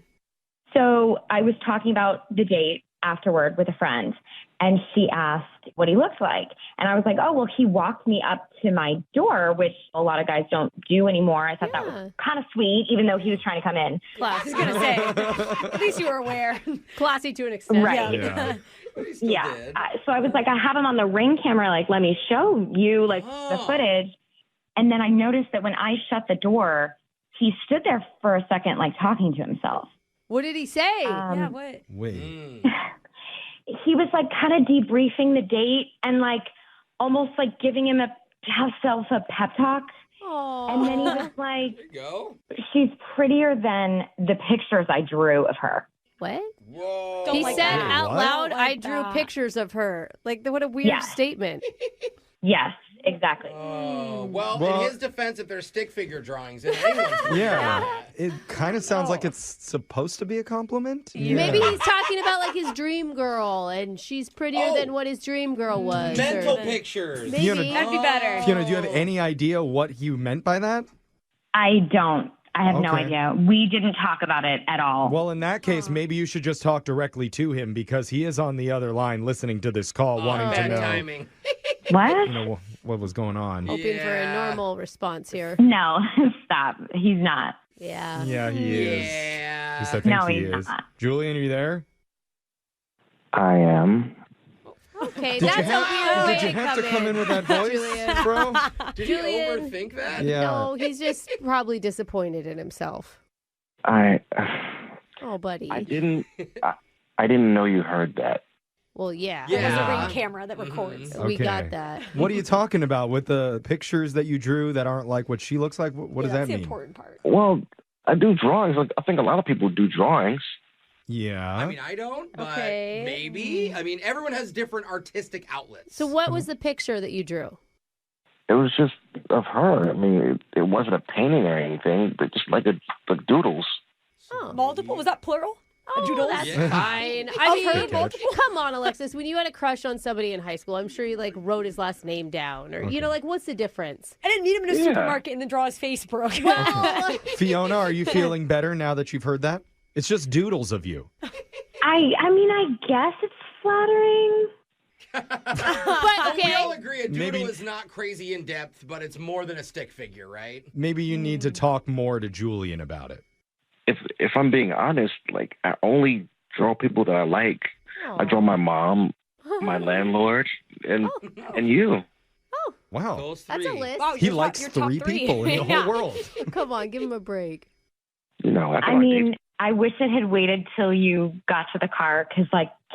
So I was talking about the date afterward with a friend, and she asked what he looks like. And I was like, oh, well, he walked me up to my door, which a lot of guys don't do anymore. I thought that was kind of sweet, even though he was trying to come in. Classy. I was going to say, at least you were aware. Classy to an extent. Right. Yeah. So I was like, I have him on the Ring camera. Let me show you the footage. And then I noticed that when I shut the door, he stood there for a second, talking to himself. What did he say? Yeah, what? Wait. He was kind of debriefing the date and almost giving himself a pep talk. Aww. And then he was like, there you go. She's prettier than the pictures I drew of her. What? Whoa. He said out loud, Don't I drew pictures of her. What a weird statement. Yes, exactly. Well, in his defense, if they're stick figure drawings, then anyone's it kind of sounds like it's supposed to be a compliment. Yeah. Maybe he's talking about his dream girl, and she's prettier than what his dream girl was. Mental pictures. Maybe. Fiona, That'd be better. Fiona, do you have any idea what he meant by that? I don't. I have no idea. We didn't talk about it at all. Well, in that case, maybe you should just talk directly to him because he is on the other line listening to this call, wanting to know timing. What? What was going on. Hoping for a normal response here. No, stop. He's not. Yeah. Yeah, he is. Yeah. At least I think No, he he's is. not. Julian, are you there? I am. Okay, Did that's you have, a weird way did you have to come come in with that voice, Julian. bro? Did Julian. he overthink that? Yeah. No, he's just probably disappointed in himself. Oh, buddy. I didn't know you heard that. Well, yeah. There's a Ring camera that records. We Okay. got that. What are you talking about with the pictures that you drew that aren't like what she looks like? What does that That's the mean? important part. Well, I do drawings. I think a lot of people do drawings. Yeah. I mean, I don't, but Okay. maybe. I mean, everyone has different artistic outlets. So what was the picture that you drew? It was just of her. I mean, it wasn't a painting or anything, but just like doodles. Oh. Multiple? Was that plural? Oh, doodles? that's Yeah. fine. Of I her, mean, multiple? come on, Alexis. When you had a crush on somebody in high school, I'm sure you wrote his last name down, or what's the difference? I didn't meet him in a supermarket and then draw his face, Brooke. Well, Fiona, are you feeling better now that you've heard that? It's just doodles of you. I mean, I guess it's flattering. but We all okay. agree a doodle Maybe- is not crazy in depth, but it's more than a stick figure, right? Maybe you need to talk more to Julian about it. If I'm being honest, I only draw people that I like. I draw my mom, my landlord, and you. Wow. Those three. That's a list. Wow, He you're likes your top three people in the Yeah. whole world. Come on, give him a break. You know, I mean, I wish it had waited till you got to the car because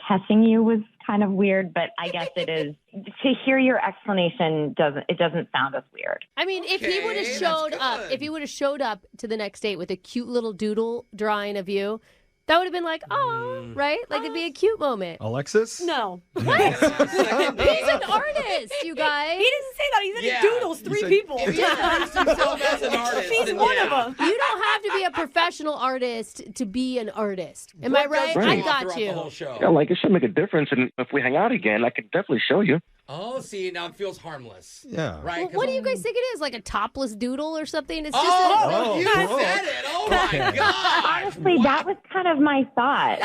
catching you was kind of weird, but I guess it is. To hear your explanation doesn't sound as weird. I mean, if he would have showed up to the next date with a cute little doodle drawing of you, that would have been like, oh, right? Like, it'd be a cute moment. Alexis? No. What? He's an artist, you guys. He didn't say that. He said he doodles three people. If he introduced himself as an artist, He's then one of them. You don't have to be a professional artist to be an artist. Am I right? I got you. Yeah, like it should make a difference, and if we hang out again, I could definitely show you. Oh, see, now it feels harmless. Yeah. Right? Well, what do you guys think it is? Like a topless doodle or something? It's just you said it. Oh, my God. Honestly, that was kind of my thought.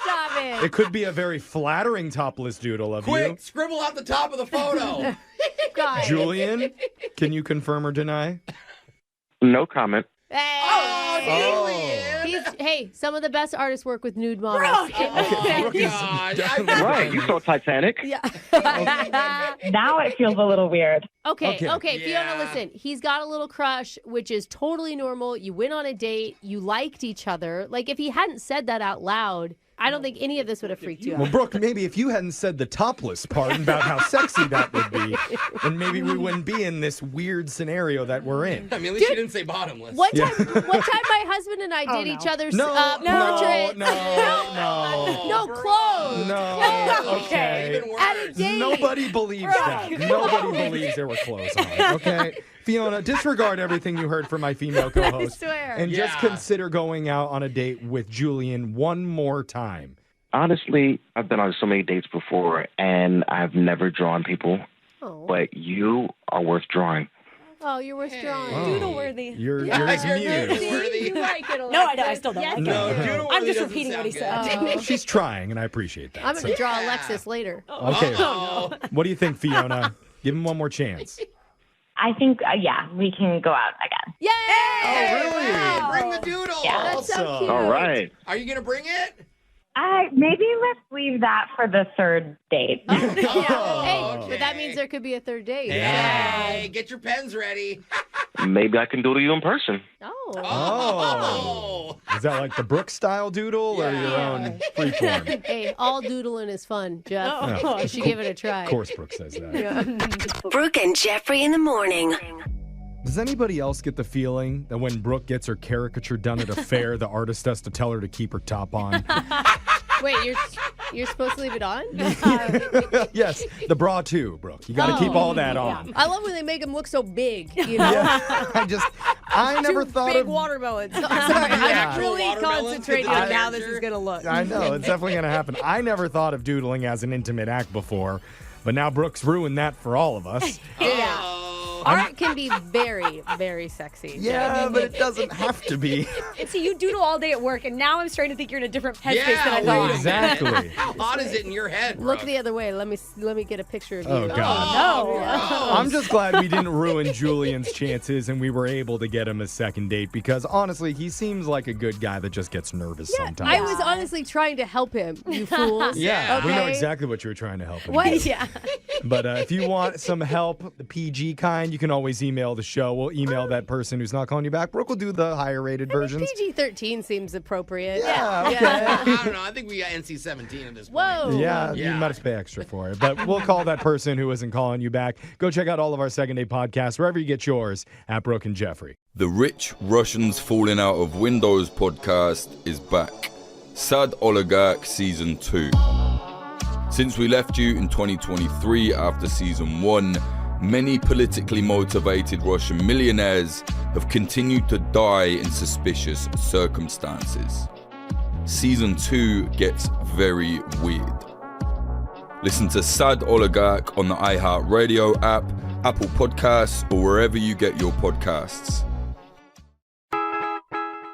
Stop it. It could be a very flattering topless doodle of Quick, scribble out the top of the photo. you. Julian, can you confirm or deny? No comment. Hey, some of the best artists work with nude models. Right, you saw Titanic. Yeah. Now it feels a little weird. Okay, Fiona, listen. He's got a little crush, which is totally normal. You went on a date. You liked each other. Like, if he hadn't said that out loud, I don't think any of this would have freaked you out. Well, Brooke, maybe if you hadn't said the topless part about how sexy that would be, then maybe we wouldn't be in this weird scenario that we're in. I mean, at least you didn't say bottomless. One time my husband and I did each other's portraits. No, clothes. No, okay. At a date. Nobody believes that. Nobody believes there were clothes on, okay? Fiona, disregard everything you heard from my female co-host. I swear. And just consider going out on a date with Julian one more time. Honestly, I've been on so many dates before, and I've never drawn people. Oh. But you are worth drawing. Oh, you're worth drawing. Oh. Doodle worthy. You're his muse. You like it a lot. No, I still don't like it. Doodle I'm worthy just doesn't repeating what he sound said. She's trying, and I appreciate that. I'm going to draw Alexis later. Okay. What do you think, Fiona? Give him one more chance. I think, we can go out again. Yay! Oh, really? Wow. Bring the doodle. Yeah. That's so cute. All right. Are you going to bring it? Maybe let's leave that for the third date. Hey, but that means there could be a third date. Hey, get your pens ready. Maybe I can doodle you in person. Oh. Is that like the Brooke style doodle or your own freeform? Hey, all doodling is fun, Jeff. Oh. You should give it a try. Of course Brooke says that. Brooke and Jeffrey in the morning. Does anybody else get the feeling that when Brooke gets her caricature done at a fair, the artist has to tell her to keep her top on? Wait, you're supposed to leave it on? Yes, the bra too, Brooke. You got to keep all that on. I love when they make him look so big, you know? Yeah, I never thought big of watermelons. Sorry, I'm really Watermelons concentrating with the on how texture. this is going to look. I know, it's definitely going to happen. I never thought of doodling as an intimate act before, but now Brooke's ruined that for all of us. Yeah. Art can be very, very sexy. Yeah, but it doesn't have to be. And see, you doodle all day at work, and now I'm starting to think you're in a different headspace than I thought. Exactly. How hot is it in your head, Look Brooke? the other way. Let me get a picture of you. Oh, God. No. I'm just glad we didn't ruin Julian's chances and we were able to get him a second date because honestly, he seems like a good guy that just gets nervous sometimes. I was honestly trying to help him, you fools. Yeah, we know Okay? exactly what you were trying to help him. What? with. Yeah. But if you want some help, the PG kind, you can always email the show. We'll email that person who's not calling you back. Brooke will do the higher rated versions. PG-13 seems appropriate. Yeah, okay. I don't know. I think we got NC-17 at this point. Whoa. Yeah, you might have to pay extra for it. But we'll call that person who isn't calling you back. Go check out all of our second date podcasts, wherever you get yours, at Brooke and Jeffrey. The Rich Russians Falling Out of Windows podcast is back. Sad Oligarch Season 2. Since we left you in 2023 after Season 1, many politically motivated Russian millionaires have continued to die in suspicious circumstances. Season 2 gets very weird. Listen to Sad Oligarch on the iHeartRadio app, Apple Podcasts, or wherever you get your podcasts.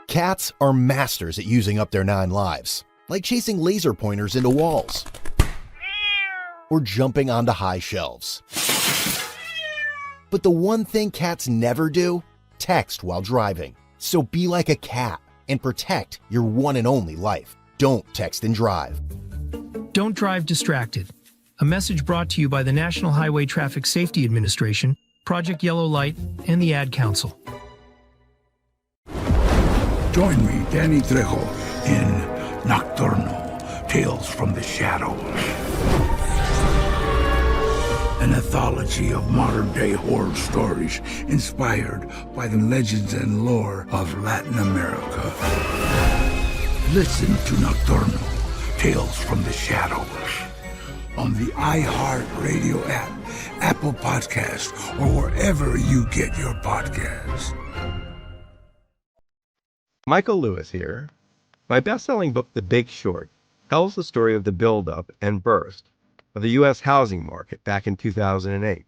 Cats are masters at using up their 9 lives, like chasing laser pointers into walls or jumping onto high shelves. But the one thing cats never do? Text while driving. So be like a cat and protect your one and only life. Don't text and drive. Don't drive distracted. A message brought to you by the National Highway Traffic Safety Administration, Project Yellow Light, and the Ad Council. Join me, Danny Trejo, in Nocturno, Tales from the Shadows. An anthology of modern-day horror stories inspired by the legends and lore of Latin America. Listen to Nocturnal, Tales from the Shadows, on the iHeartRadio app, Apple Podcasts, or wherever you get your podcasts. Michael Lewis here. My best-selling book, The Big Short, tells the story of the build-up and burst of the U.S. housing market back in 2008.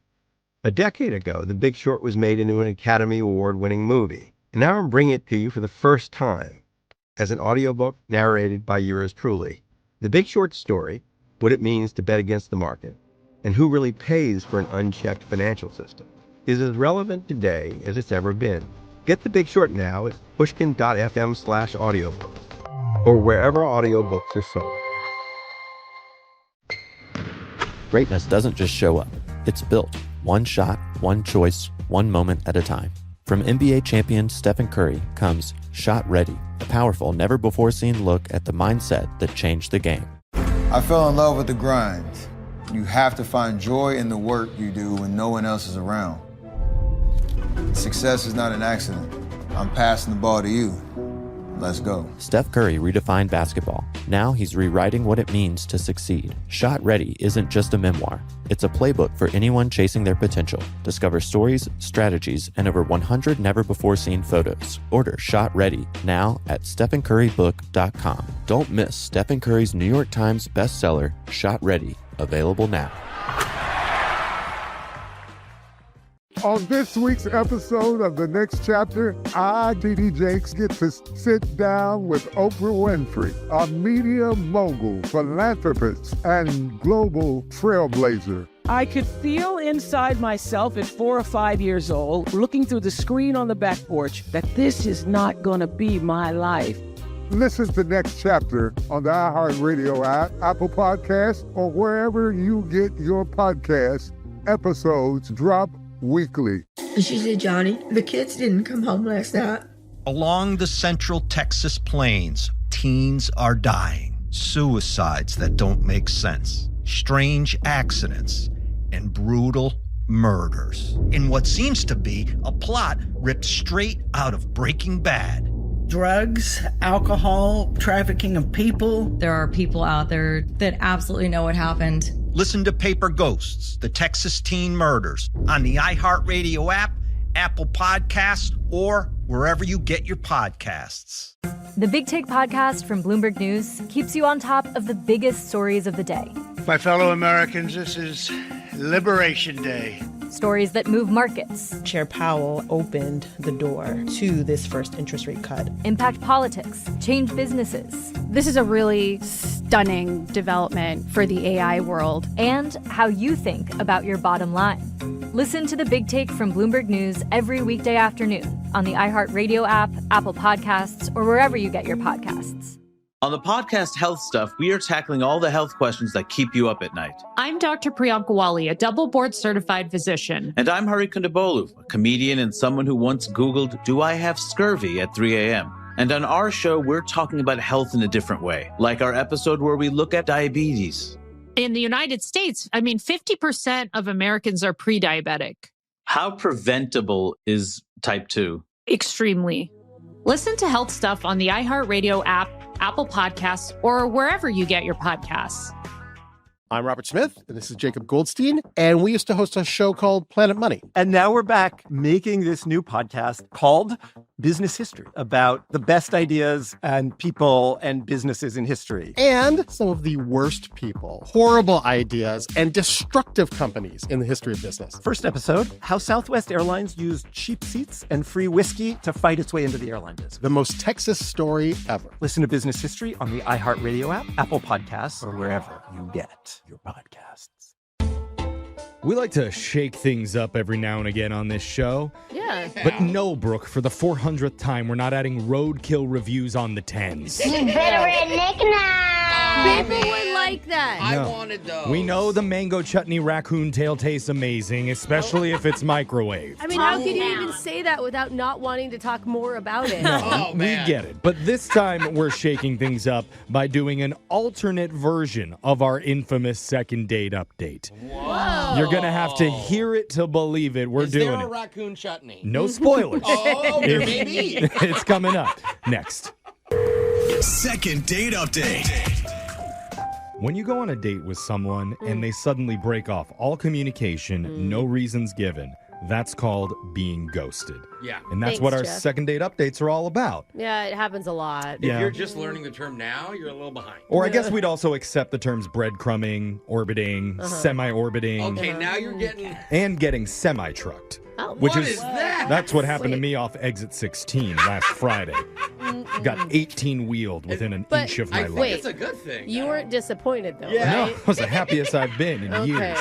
A decade ago, The Big Short was made into an Academy Award-winning movie, and now I'm bringing it to you for the first time as an audiobook narrated by yours truly. The Big Short story, what it means to bet against the market, and who really pays for an unchecked financial system, is as relevant today as it's ever been. Get The Big Short now at pushkin.fm/audiobook or wherever audiobooks are sold. Greatness doesn't just show up. It's built. One shot, one choice, one moment at a time. From NBA champion Stephen Curry comes Shot Ready, a powerful, never-before-seen look at the mindset that changed the game. I fell in love with the grind. You have to find joy in the work you do when no one else is around. Success is not an accident. I'm passing the ball to you. Let's go. Steph Curry redefined basketball. Now he's rewriting what it means to succeed. Shot Ready isn't just a memoir. It's a playbook for anyone chasing their potential. Discover stories, strategies, and over 100 never-before-seen photos. Order Shot Ready now at StephenCurryBook.com. Don't miss Stephen Curry's New York Times bestseller, Shot Ready, available now. On this week's episode of The Next Chapter, I, D.D. Jakes, get to sit down with Oprah Winfrey, a media mogul, philanthropist, and global trailblazer. I could feel inside myself at 4 or 5 years old, looking through the screen on the back porch, that this is not going to be my life. Listen to Next Chapter on the iHeartRadio app, Apple Podcasts, or wherever you get your podcasts. Episodes drop weekly. She said, Johnny, the kids didn't come home last night. Along the central Texas plains, teens are dying. Suicides that don't make sense. Strange accidents and brutal murders. In what seems to be a plot ripped straight out of Breaking Bad. Drugs, alcohol, trafficking of people. There are people out there that absolutely know what happened. Listen to Paper Ghosts, the Texas Teen Murders, on the iHeartRadio app, Apple Podcasts, or wherever you get your podcasts. The Big Take podcast from Bloomberg News keeps you on top of the biggest stories of the day. My fellow Americans, this is Liberation Day. Stories that move markets. Chair Powell opened the door to this first interest rate cut. Impact politics, change businesses. This is a really stunning development for the AI world. And how you think about your bottom line. Listen to The Big Take from Bloomberg News every weekday afternoon on the iHeartRadio app, Apple Podcasts, or wherever you get your podcasts. On the podcast Health Stuff, we are tackling all the health questions that keep you up at night. I'm Dr. Priyanka Wali, a double board certified physician. And I'm Hari Kondabolu, a comedian and someone who once Googled, "Do I have scurvy?" at 3 a.m. And on our show, we're talking about health in a different way, like our episode where we look at diabetes. In the United States, 50% of Americans are pre-diabetic. How preventable is type 2? Extremely. Listen to Health Stuff on the iHeartRadio app, Apple Podcasts, or wherever you get your podcasts. I'm Robert Smith, and this is Jacob Goldstein, and we used to host a show called Planet Money. And now we're back making this new podcast called Business History, about the best ideas and people and businesses in history. And some of the worst people, horrible ideas, and destructive companies in the history of business. First episode, how Southwest Airlines used cheap seats and free whiskey to fight its way into the airline business. The most Texas story ever. Listen to Business History on the iHeartRadio app, Apple Podcasts, or wherever you get your podcasts. We like to shake things up every now and again on this show. Yeah. But no, Brooke, for the 400th time, we're not adding roadkill reviews on the 10s. You better admit now. People would like like that. I wanted those. We know the mango chutney raccoon tail tastes amazing, especially if it's microwave. I mean, how could you even say that without not wanting to talk more about it? No, we get it. But this time, we're shaking things up by doing an alternate version of our infamous second date update. Whoa. You're going to have to hear it to believe it. We're doing Is there a it. raccoon chutney? No spoilers. Maybe. It's coming up next. Second date update. When you go on a date with someone and they suddenly break off all communication, no reasons given, that's called being ghosted. Yeah. And that's Thanks, what our Jeff. second date updates are all about. Yeah, it happens a lot. If Yeah. you're just learning the term now, you're a little behind. Or I guess we'd also accept the terms breadcrumbing, orbiting, semi-orbiting, Okay, now you're getting... and getting semi-trucked. Oh, Which what is that? That's what happened to me off exit 16 last Friday. Got 18 wheeled within an inch of my life. wait. It's a good thing. You weren't disappointed, though, No, right? I was the happiest I've been in years.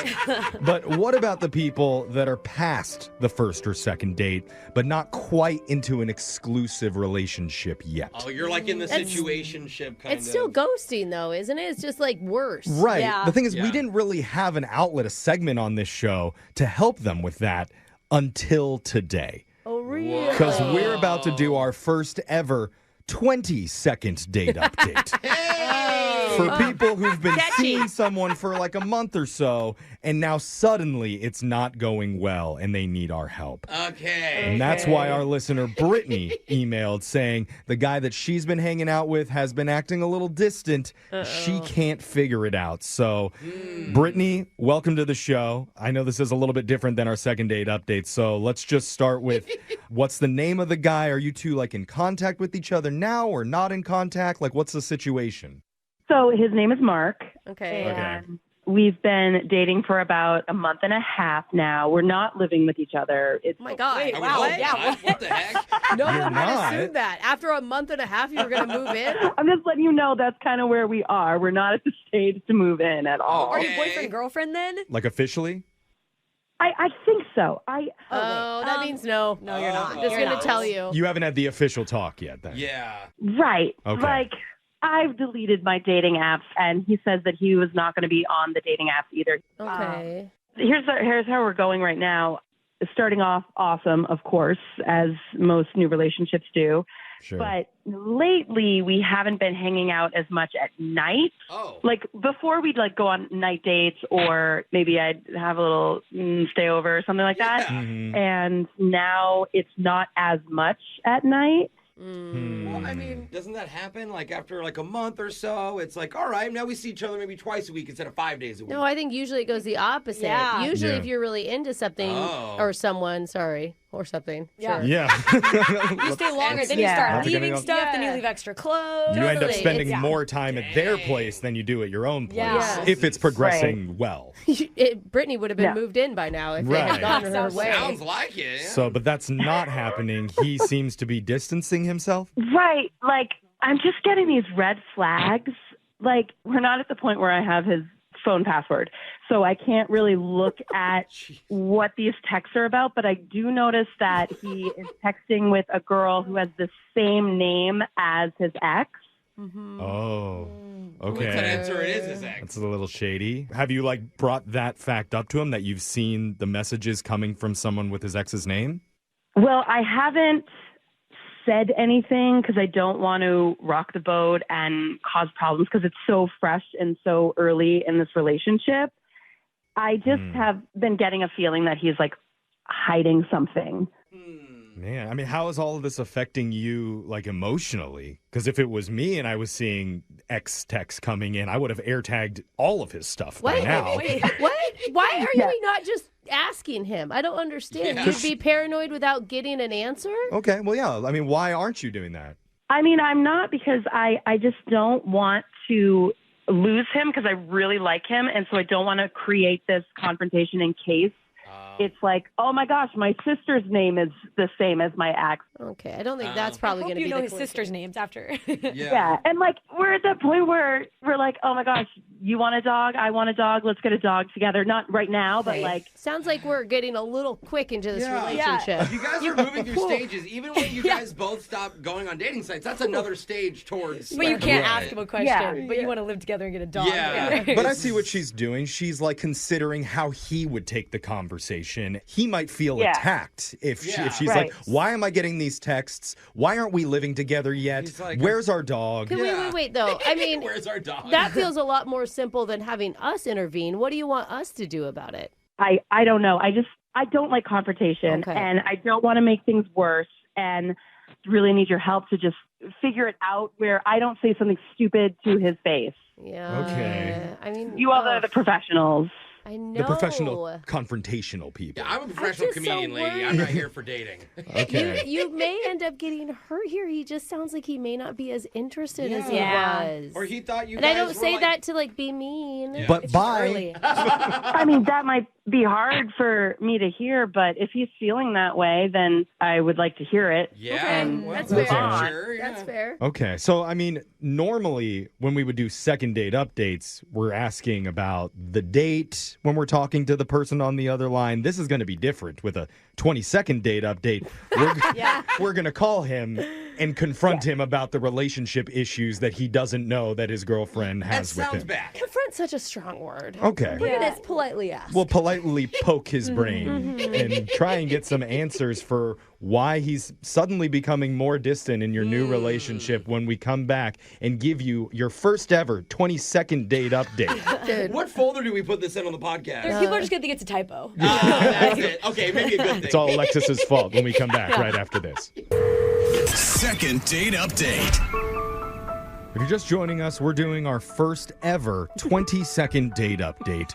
But what about the people that are past the first or second date, but not quite into an exclusive relationship yet? Oh, you're like in the That's- situationship kind It's still ghosting, though, isn't it? It's just, like, worse. Right. Yeah. The thing is, we didn't really have an outlet, a segment on this show to help them with that until today. Oh, really? Because we're about to do our first ever 20-second date update. For people who've been seeing someone for like a month or so, and now suddenly it's not going well and they need our help. Okay. And that's why our listener Brittany emailed saying the guy that she's been hanging out with has been acting a little distant. She can't figure it out. So, Brittany, welcome to the show. I know this is a little bit different than our second date update, so let's just start with what's the name of the guy? Are you two like in contact with each other now or not in contact? Like, what's the situation? So his name is Mark. Okay. And we've been dating for about a month and a half now. We're not living with each other. It's Oh my God. Wait, Wow. what? Yeah. What the heck? No You're one would not. assume that. After a month and a half, you were going to move in? I'm just letting you know that's kind of where we are. We're not at the stage to move in at all. Are you boyfriend, girlfriend then? Like officially? I think so. Oh, that means no. No, you're not. I'm just You're going to not. tell you. You haven't had the official talk yet then. Yeah. Right. Okay. Like, I've deleted my dating apps, and he says that he was not going to be on the dating apps either. Okay. Here's how we're going right now. Starting off awesome, of course, as most new relationships do. Sure. But lately, we haven't been hanging out as much at night. Oh. Like before, we'd like go on night dates, or maybe I'd have a little stay over or something like that. Mhm. And now it's not as much at night. Well, I mean, doesn't that happen? Like after like a month or so, it's like, all right, now we see each other maybe twice a week instead of 5 days a week. No, I think usually it goes the opposite. Yeah. Usually Yeah. if you're really into something or someone, or something. Yeah. Sure. Yeah. You stay longer, then Yeah. you start That's a good leaving enough- stuff, then you leave extra clothes. You end up Totally. spending It's- more time at their place than you do at your own place Yeah. if it's progressing well. Brittany would have been Yeah. moved in by now if it Right. had gone her Sounds way. Sounds like it. Yeah. So, but that's not happening. He seems to be distancing himself. Right. Like, I'm just getting these red flags. Like, we're not at the point where I have his phone password, so I can't really look at what these texts are about, but I do notice that he is texting with a girl who has the same name as his ex. Oh, What's that okay. answer? It is his ex. That's a little shady. Have you like brought that fact up to him that you've seen the messages coming from someone with his ex's name? Well, I haven't said anything because I don't want to rock the boat and cause problems because it's so fresh and so early in this relationship. I just have been getting a feeling that he's like hiding something. Man, I mean, how is all of this affecting you, like, emotionally? Because if it was me and I was seeing X texts coming in, I would have air tagged all of his stuff by What? now. Wait, what? Why are you not just asking him? I don't understand. Yeah. You'd be paranoid without getting an answer? Okay, well, yeah. I mean, why aren't you doing that? I mean, I'm not because I just don't want to lose him because I really like him. And so I don't want to create this confrontation in case it's like, oh my gosh, my sister's name is the same as my ex. Okay, I don't think that's probably going to be you know the his sister's names after. Yeah. And like, we're at that point where we're like, oh my gosh, you want a dog? I want a dog. Let's get a dog together. Not right now, but like. Sounds like we're getting a little quick into this relationship. You guys are moving through stages. Even when you guys both stop going on dating sites, that's another stage towards. But you can't ask him a question, but you want to live together and get a dog. Yeah. But I see what she's doing. She's like considering how he would take the conversation. He might feel attacked if she's like, why am I getting these texts? Why aren't we living together yet? Like, where's our dog? Wait, though. I mean, where's our dog? That feels a lot more simple than having us intervene. What do you want us to do about it? I don't know. I don't like confrontation, and I don't want to make things worse, and really need your help to just figure it out where I don't say something stupid to his face. Yeah. Okay. I mean, you all are the professionals. I know. The professional confrontational people. Yeah, I'm a professional comedian, lady. I'm not here for dating. Okay. You may end up getting hurt here. He just sounds like he may not be as interested as he was. Or he thought you and guys I don't were say like... that to like be mean. Yeah. But It's bye. early. I mean, that might be hard for me to hear, but if he's feeling that way, then I would like to hear it. Yeah, and that's move fair. on. Sure, yeah. That's fair. Okay. So, I mean, normally when we would do second date updates, we're asking about the date when we're talking to the person on the other line. This is going to be different with a 20-second date update. We're going to call him and confront him about the relationship issues that he doesn't know that his girlfriend has with him. Sounds bad. Confront's such a strong word. Okay. Put it as politely asked. We'll politely poke his brain and try and get some answers for why he's suddenly becoming more distant in your new relationship when we come back and give you your first ever 20-second date update. Dude. What folder do we put this in on the podcast? People are just going to think it's a typo. That's it. Okay, maybe a good thing. It's all Alexis's fault when we come back right after this. Second date update. If you're just joining us, we're doing our first ever 20-second date update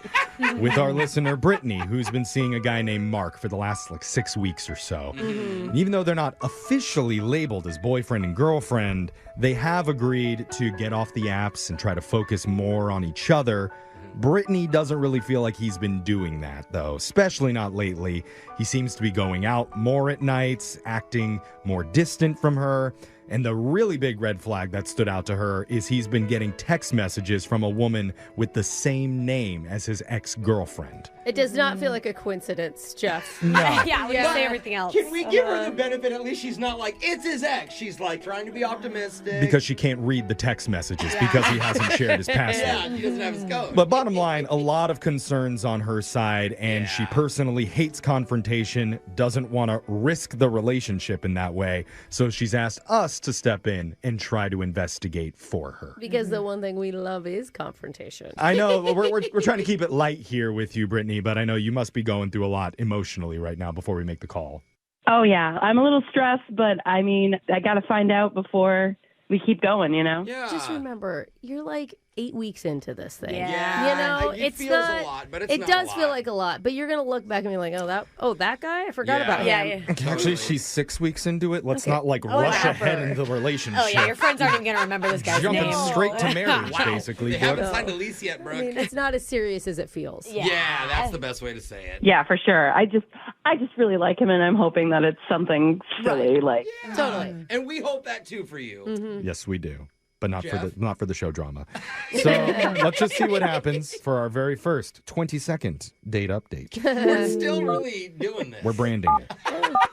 with our listener, Brittany, who's been seeing a guy named Mark for the last 6 weeks or so. And even though they're not officially labeled as boyfriend and girlfriend, they have agreed to get off the apps and try to focus more on each other. Brittany doesn't really feel like he's been doing that, though, especially not lately. He seems to be going out more at nights, acting more distant from her. And the really big red flag that stood out to her is he's been getting text messages from a woman with the same name as his ex-girlfriend. It does not feel like a coincidence, Jeff. No. Yeah, we can say everything else. Can we give her the benefit? At least she's not like, it's his ex. She's like trying to be optimistic. Because she can't read the text messages because he hasn't shared his password. Yeah, he doesn't have his code. But bottom line, a lot of concerns on her side, and she personally hates confrontation, doesn't want to risk the relationship in that way. So she's asked us to step in and try to investigate for her. Because the one thing we love is confrontation. I know we're trying to keep it light here with you, Brittany, but I know you must be going through a lot emotionally right now before we make the call. Oh, yeah. I'm a little stressed, but I mean, I got to find out before we keep going, you know? Yeah. Just remember, you're like 8 weeks into this thing. Yeah. You know, It it's feels not, a lot, but it's it not does a feel lot. like a lot, but you're going to look back and be like, that guy? I forgot about him. Yeah. Actually, she's 6 weeks into it. Let's not rush whatever. ahead into the relationship. Oh, yeah, your friends aren't even going to remember this guy's Jumping name. straight to marriage, basically. They Brooke. haven't signed a lease yet, Brooke. I mean, it's not as serious as it feels. Yeah, that's the best way to say it. Yeah, for sure. I just really like him, and I'm hoping that it's something silly, like. Totally. And we hope that too for you. Yes, we do. But not Jeff? for the show drama. So let's just see what happens for our very first 20-second date update. We're still really doing this. We're branding it.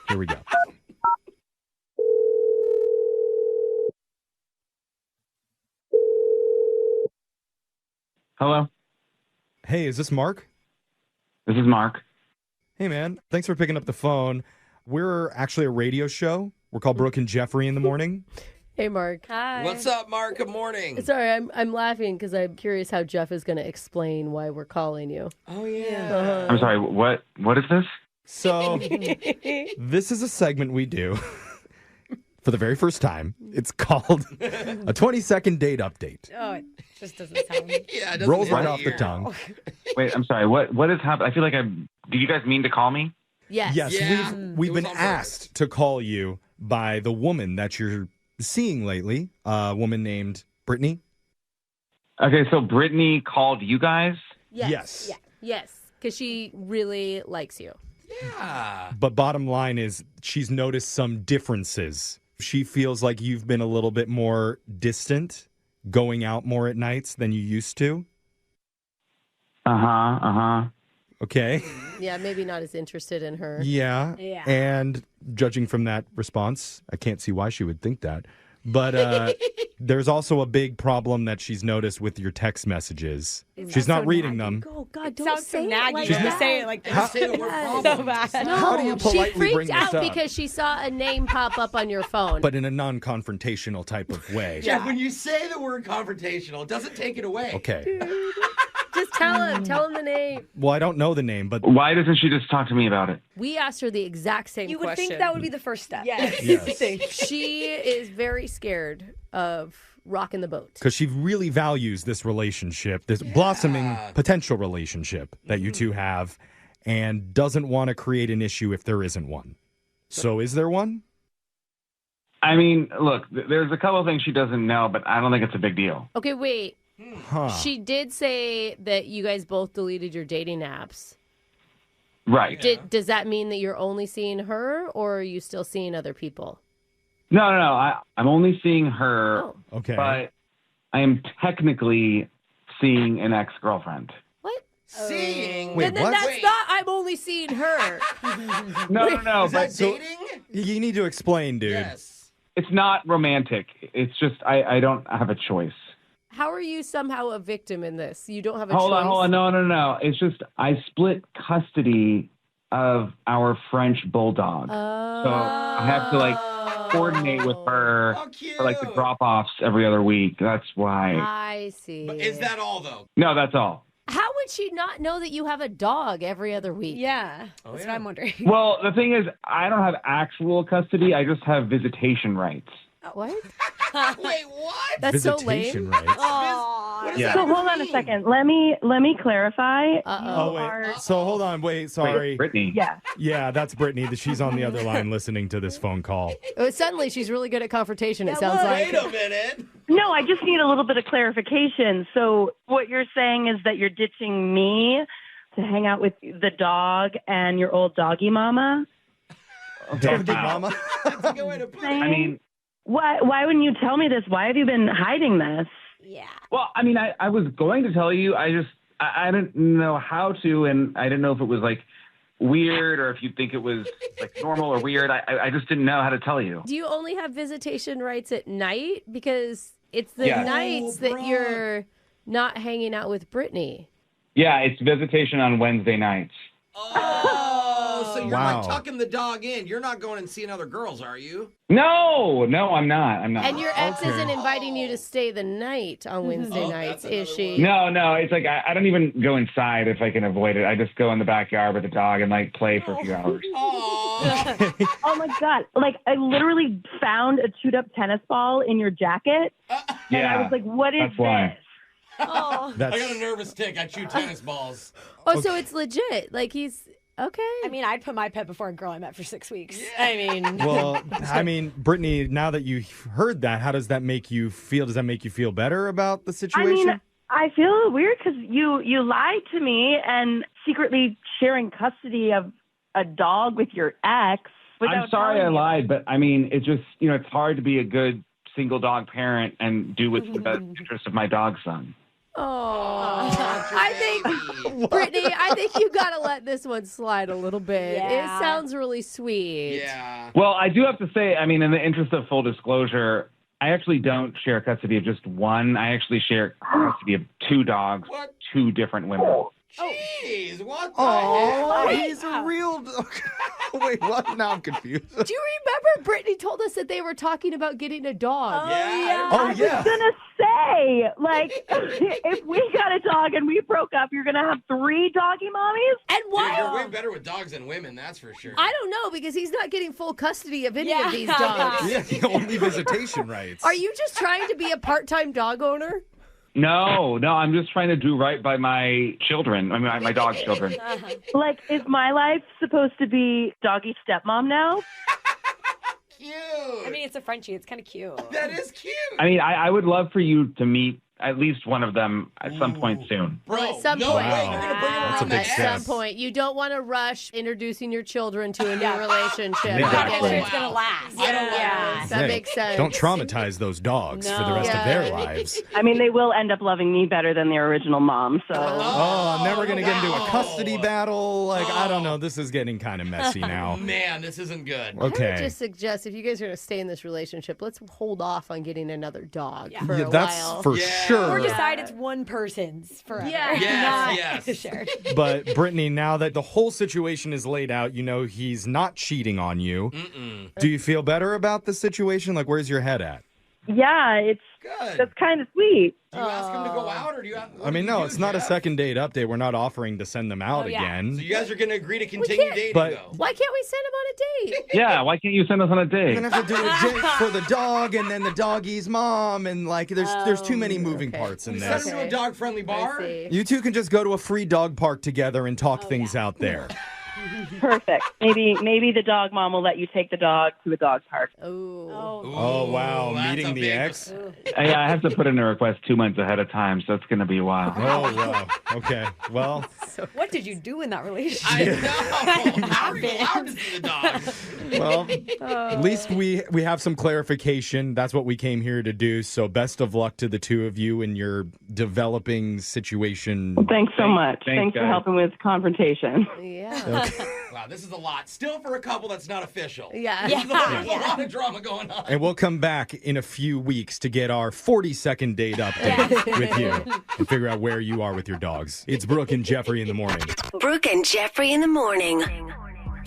Here we go. Hello, Hey, is this Mark? this is Mark. Hey, man. Thanks for picking up the phone. We're actually a radio show. We're called Brooke and Jeffrey in the morning. Hey, Mark. Hi. What's up, Mark? Good morning. Sorry, I'm laughing because I'm curious how Jeff is going to explain why we're calling you. Oh, yeah. I'm sorry. What is this? So this is a segment we do for the very first time. It's called a 20-second date update. Oh, it just doesn't sound. Yeah, it doesn't Rolls hit right the off the ear. tongue. Wait, I'm sorry. What is happening? I feel like do you guys mean to call me? Yes. Yes, Yeah. we've It was been on asked to call you by the woman that you're seeing lately, a woman named Brittany. Okay, so Brittany called you guys. Yes. Yes. Because she really likes you. Yeah. But bottom line is she's noticed some differences. She feels like you've been a little bit more distant, going out more at nights than you used to. Okay. Yeah, maybe not as interested in her. Yeah. And judging from that response, I can't see why she would think that. But there's also a big problem that she's noticed with your text messages. She's not reading them. Oh, God, don't Sounds say so it naggy like to that. say it like Don't say the word problem. So bad. No, How do you politely she freaked bring this out up? because she saw a name pop up on your phone. But in a non-confrontational type of way. Yeah, when you say the word confrontational, it doesn't take it away. Okay. Just tell him the name. Well, I don't know the name, but Why doesn't she just talk to me about it? We asked her the exact same You would question. think that would be the first step. Yes. She is very scared of rocking the boat. because she really values this relationship, this blossoming potential relationship that you two have, and doesn't want to create an issue if there isn't one. So is there one? I mean, look, there's a couple of things she doesn't know, but I don't think it's a big deal. Okay, wait. Huh. She did say that you guys both deleted your dating apps. Right. Does that mean that you're only seeing her, or are you still seeing other people? No. I'm only seeing her, Okay. but I am technically seeing an ex-girlfriend. What? Seeing? Wait, Then what? that's not, I'm only seeing her. No. Is that dating? You need to explain, dude. Yes. It's not romantic. It's just I don't have a choice. How are you somehow a victim in this? You don't have a Hold choice. on. No. It's just I split custody of our French bulldog. So I have to coordinate with her for the drop-offs every other week. That's why. I see. But is that all, though? No, that's all. How would she not know that you have a dog every other week? Yeah. That's what I'm wondering. Well, the thing is, I don't have actual custody. I just have visitation rights. What? Wait, what? That's so Visitation lame. rights. Yeah. So hold on a second. Let me clarify. Oh, wait. So hold on. Wait, sorry. Brittany. Yeah. Yeah, that's Brittany. She's on the other line listening to this phone call. Suddenly, she's really good at confrontation, it sounds like. Wait a minute. No, I just need a little bit of clarification. So what you're saying is that you're ditching me to hang out with the dog and your old doggy mama? Doggy mama? That's a good way to put it. I mean, Why wouldn't you tell me this? Why have you been hiding this? Yeah. well, I mean, I was going to tell you. I didn't know how to, and I didn't know if it was weird or if you think it was normal or weird. I just didn't know how to tell you. Do you only have visitation rights at night? Because it's the Yes. nights that you're not hanging out with Brittany. Yeah, it's visitation on Wednesday nights. Oh, so you're Wow. tucking the dog in. You're not going and seeing other girls, are you? No, I'm not. And your ex isn't inviting you to stay the night on Wednesday nights, is she? No, it's I don't even go inside if I can avoid it. I just go in the backyard with the dog and play for a few hours. Oh my God. I literally found a chewed up tennis ball in your jacket. And I was like, what is that's why. this? Oh. I got a nervous tick. I chew tennis balls. Oh, so it's legit. He's okay. I mean, I'd put my pet before a girl I met for 6 weeks. I mean. Well, Brittany, now that you heard that, how does that make you feel? Does that make you feel better about the situation? I feel weird because you lied to me and secretly sharing custody of a dog with your ex. I'm sorry I lied, but I mean, it's just, it's hard to be a good single dog parent and do what's the best interest of my dog's son. Oh, Brittany, I think you got to let this one slide a little bit. Yeah. It sounds really sweet. Yeah. Well, I do have to say, I mean, in the interest of full disclosure, I actually don't share custody of just one. I actually share custody of two dogs, two different women. Jeez, what the Oh, heck? he's a real. Wait, what? Now I'm confused. Do you remember Brittany told us that they were talking about getting a dog? Yeah. Oh, I was gonna say, if we got a dog and we broke up, you're gonna have 3 doggy mommies? And why? Dude, you're way better with dogs than women, that's for sure. I don't know, because he's not getting full custody of any of these dogs. Yeah, the only visitation rights. Are you just trying to be a part-time dog owner? No, I'm just trying to do right by my children. I mean, my dog's children. Is my life supposed to be doggy stepmom now? Cute. I mean, it's a Frenchie. It's kind of cute. That is cute. I mean, I would love for you to meet at least one of them at some point soon. Bro, at some no point. way. You're going to bring him That's a around big my step. At some point. You don't want to rush introducing your children to a new relationship. Yeah. Make sure it's going to last. I don't like this. That Hey, makes sense. Don't traumatize those dogs for the rest of their lives. I mean, they will end up loving me better than their original mom. So. Oh, and then we're going to get into a custody battle. Like, I don't know. This is getting kind of messy now. Man, this isn't good. I would Okay. just suggest if you guys are going to stay in this relationship, let's hold off on getting another dog for Yeah, a that's while. for sure. Or decide it's one person's forever. Yeah. Yes, Not shared. But Brittany, now that the whole situation is laid out, you know he's not cheating on you. Do you feel better about the situation? Like, where's your head at? Yeah, that's kind of sweet. Do you ask him to go out, or do you have... I mean, no, it's not a second date update. We're not offering to send them out again. So you guys are going to agree to continue dating, But- though? Why can't we send him on a date? Yeah, why can't you send us on a date? We're gonna have to do a date for the dog and then the doggy's mom, and like there's too many moving parts in Send this. him to a dog-friendly bar? You two can just go to a free dog park together and talk things out there. Perfect. Maybe the dog mom will let you take the dog to a dog park. Oh wow, meeting the ex. Yeah, I have to put in a request 2 months ahead of time, so it's going to be a while. Oh wow. Okay. Well, What did you do in that relationship? How are you allowed to see the dog? well, at least we have some clarification. That's what we came here to do. So best of luck to the two of you in your developing situation. Thanks so much. Thanks for guys. helping with confrontation. Yeah. Wow, this is a lot. Still for a couple that's not official. Yeah. There's a lot of drama going on. And we'll come back in a few weeks to get our 40-second date update with you and figure out where you are with your dogs. It's Brooke and Jeffrey in the morning. Brooke and Jeffrey in the morning.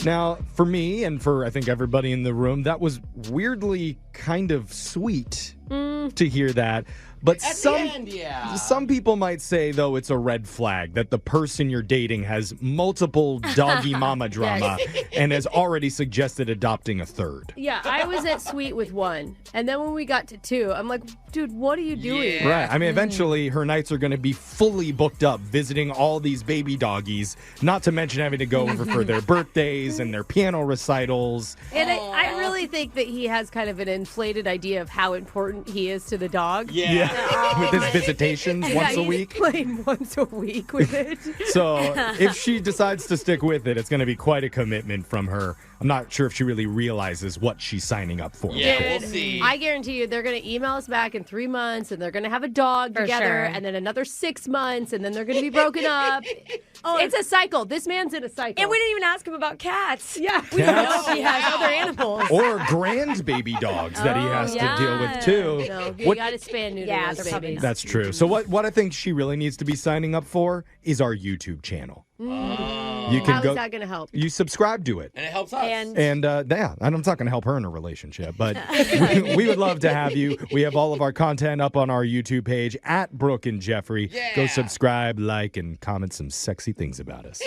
Now, for me and for I think everybody in the room, that was weirdly kind of sweet to hear that. But At the end, yeah. some people might say, though, it's a red flag that the person you're dating has multiple doggy mama drama and has already suggested adopting a third. Yeah, I was at sweet with one. And then when we got to two, I'm like, dude, what are you doing? Right. I mean, eventually her nights are going to be fully booked up visiting all these baby doggies, not to mention having to go over for their birthdays and their piano recitals. And I really think that he has kind of an inflated idea of how important he is to the dog. Yeah. With his visitations once a he's week. playing once a week with it. So if she decides to stick with it, it's going to be quite a commitment from her. I'm not sure if she really realizes what she's signing up for. Yeah, we'll see. I guarantee you they're going to email us back in 3 months and they're going to have a dog For together sure. and then another 6 months and then they're going to be broken up. It's a cycle. This man's in a cycle. And we didn't even ask him about cats. Yeah. We don't know if he has other animals. Or grandbaby dogs that he has to deal with, too. No, you What- got to span neuter Yeah, those they're probably babies. That's true. So what I think she really needs to be signing up for is our YouTube channel. You can How go. is that going to help? You subscribe to it. And it helps us. And Yeah, I'm not going to help her in a relationship, but we would love to have you. We have all of our content up on our YouTube page at Brooke and Jeffrey. Go subscribe, like, and comment some sexy things about us.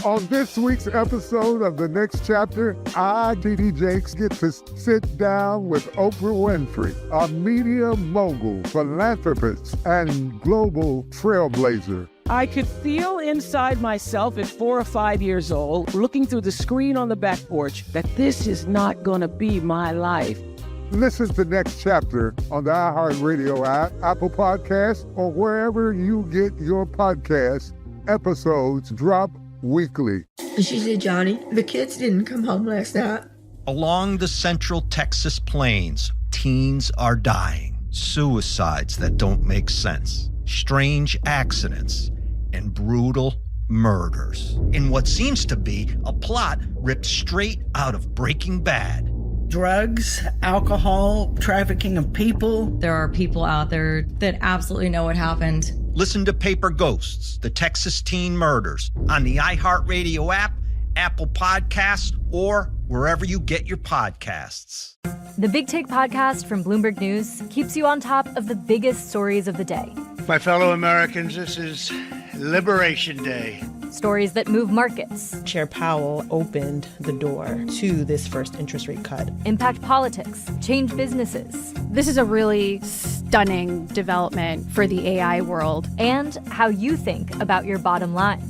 On this week's episode of The Next Chapter, I, T.D. Jakes, get to sit down with Oprah Winfrey, a media mogul, philanthropist, and global trailblazer. I could feel inside myself at 4 or 5 years old, looking through the screen on the back porch, that this is not going to be my life. Listen to Next Chapter on the iHeartRadio app, Apple Podcasts, or wherever you get your podcasts. Episodes drop weekly. She said, Johnny, the kids didn't come home last night. Along the central Texas plains, teens are dying. Suicides that don't make sense. Strange accidents and brutal murders. In what seems to be a plot ripped straight out of Breaking Bad. Drugs, alcohol, trafficking of people. There are people out there that absolutely know what happened. Listen to Paper Ghosts, the Texas teen murders, on the iHeartRadio app, Apple Podcasts, or wherever you get your podcasts. The Big Take podcast from Bloomberg News keeps you on top of the biggest stories of the day. My fellow Americans, this is Liberation Day. Stories that move markets, Chair Powell opened the door to this first interest rate cut. impact politics, change businesses, This is a really stunning development for the AI world. and how you think about your bottom line.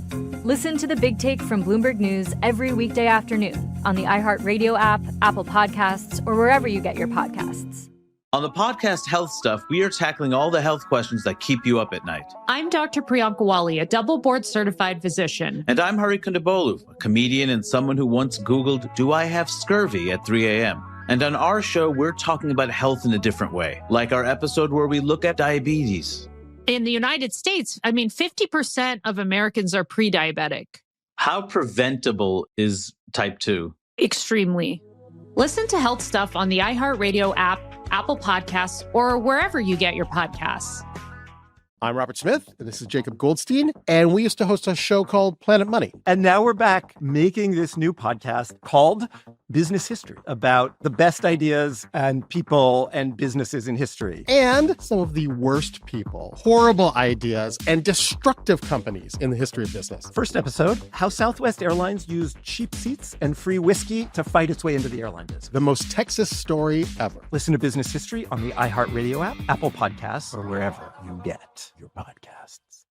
Listen to The Big Take from Bloomberg News every weekday afternoon on the iHeartRadio app, Apple Podcasts, or wherever you get your podcasts. On the podcast Health Stuff, we are tackling all the health questions that keep you up at night. I'm Dr. Priyanka Wali, a double board certified physician. And I'm Hari Kondabolu, a comedian and someone who once Googled, "Do I have scurvy?" at 3 a.m. And on our show, we're talking about health in a different way, like our episode where we look at diabetes. In the United States, 50% of Americans are pre-diabetic. How preventable is type 2? Extremely. Listen to Health Stuff on the iHeartRadio app, Apple Podcasts, or wherever you get your podcasts. I'm Robert Smith, and this is Jacob Goldstein, and we used to host a show called Planet Money. And now we're back making this new podcast called Business History, about the best ideas and people and businesses in history. And some of the worst people, horrible ideas, and destructive companies in the history of business. First episode, how Southwest Airlines used cheap seats and free whiskey to fight its way into the airline business. The most Texas story ever. Listen to Business History on the iHeartRadio app, Apple Podcasts, or wherever you get your podcasts.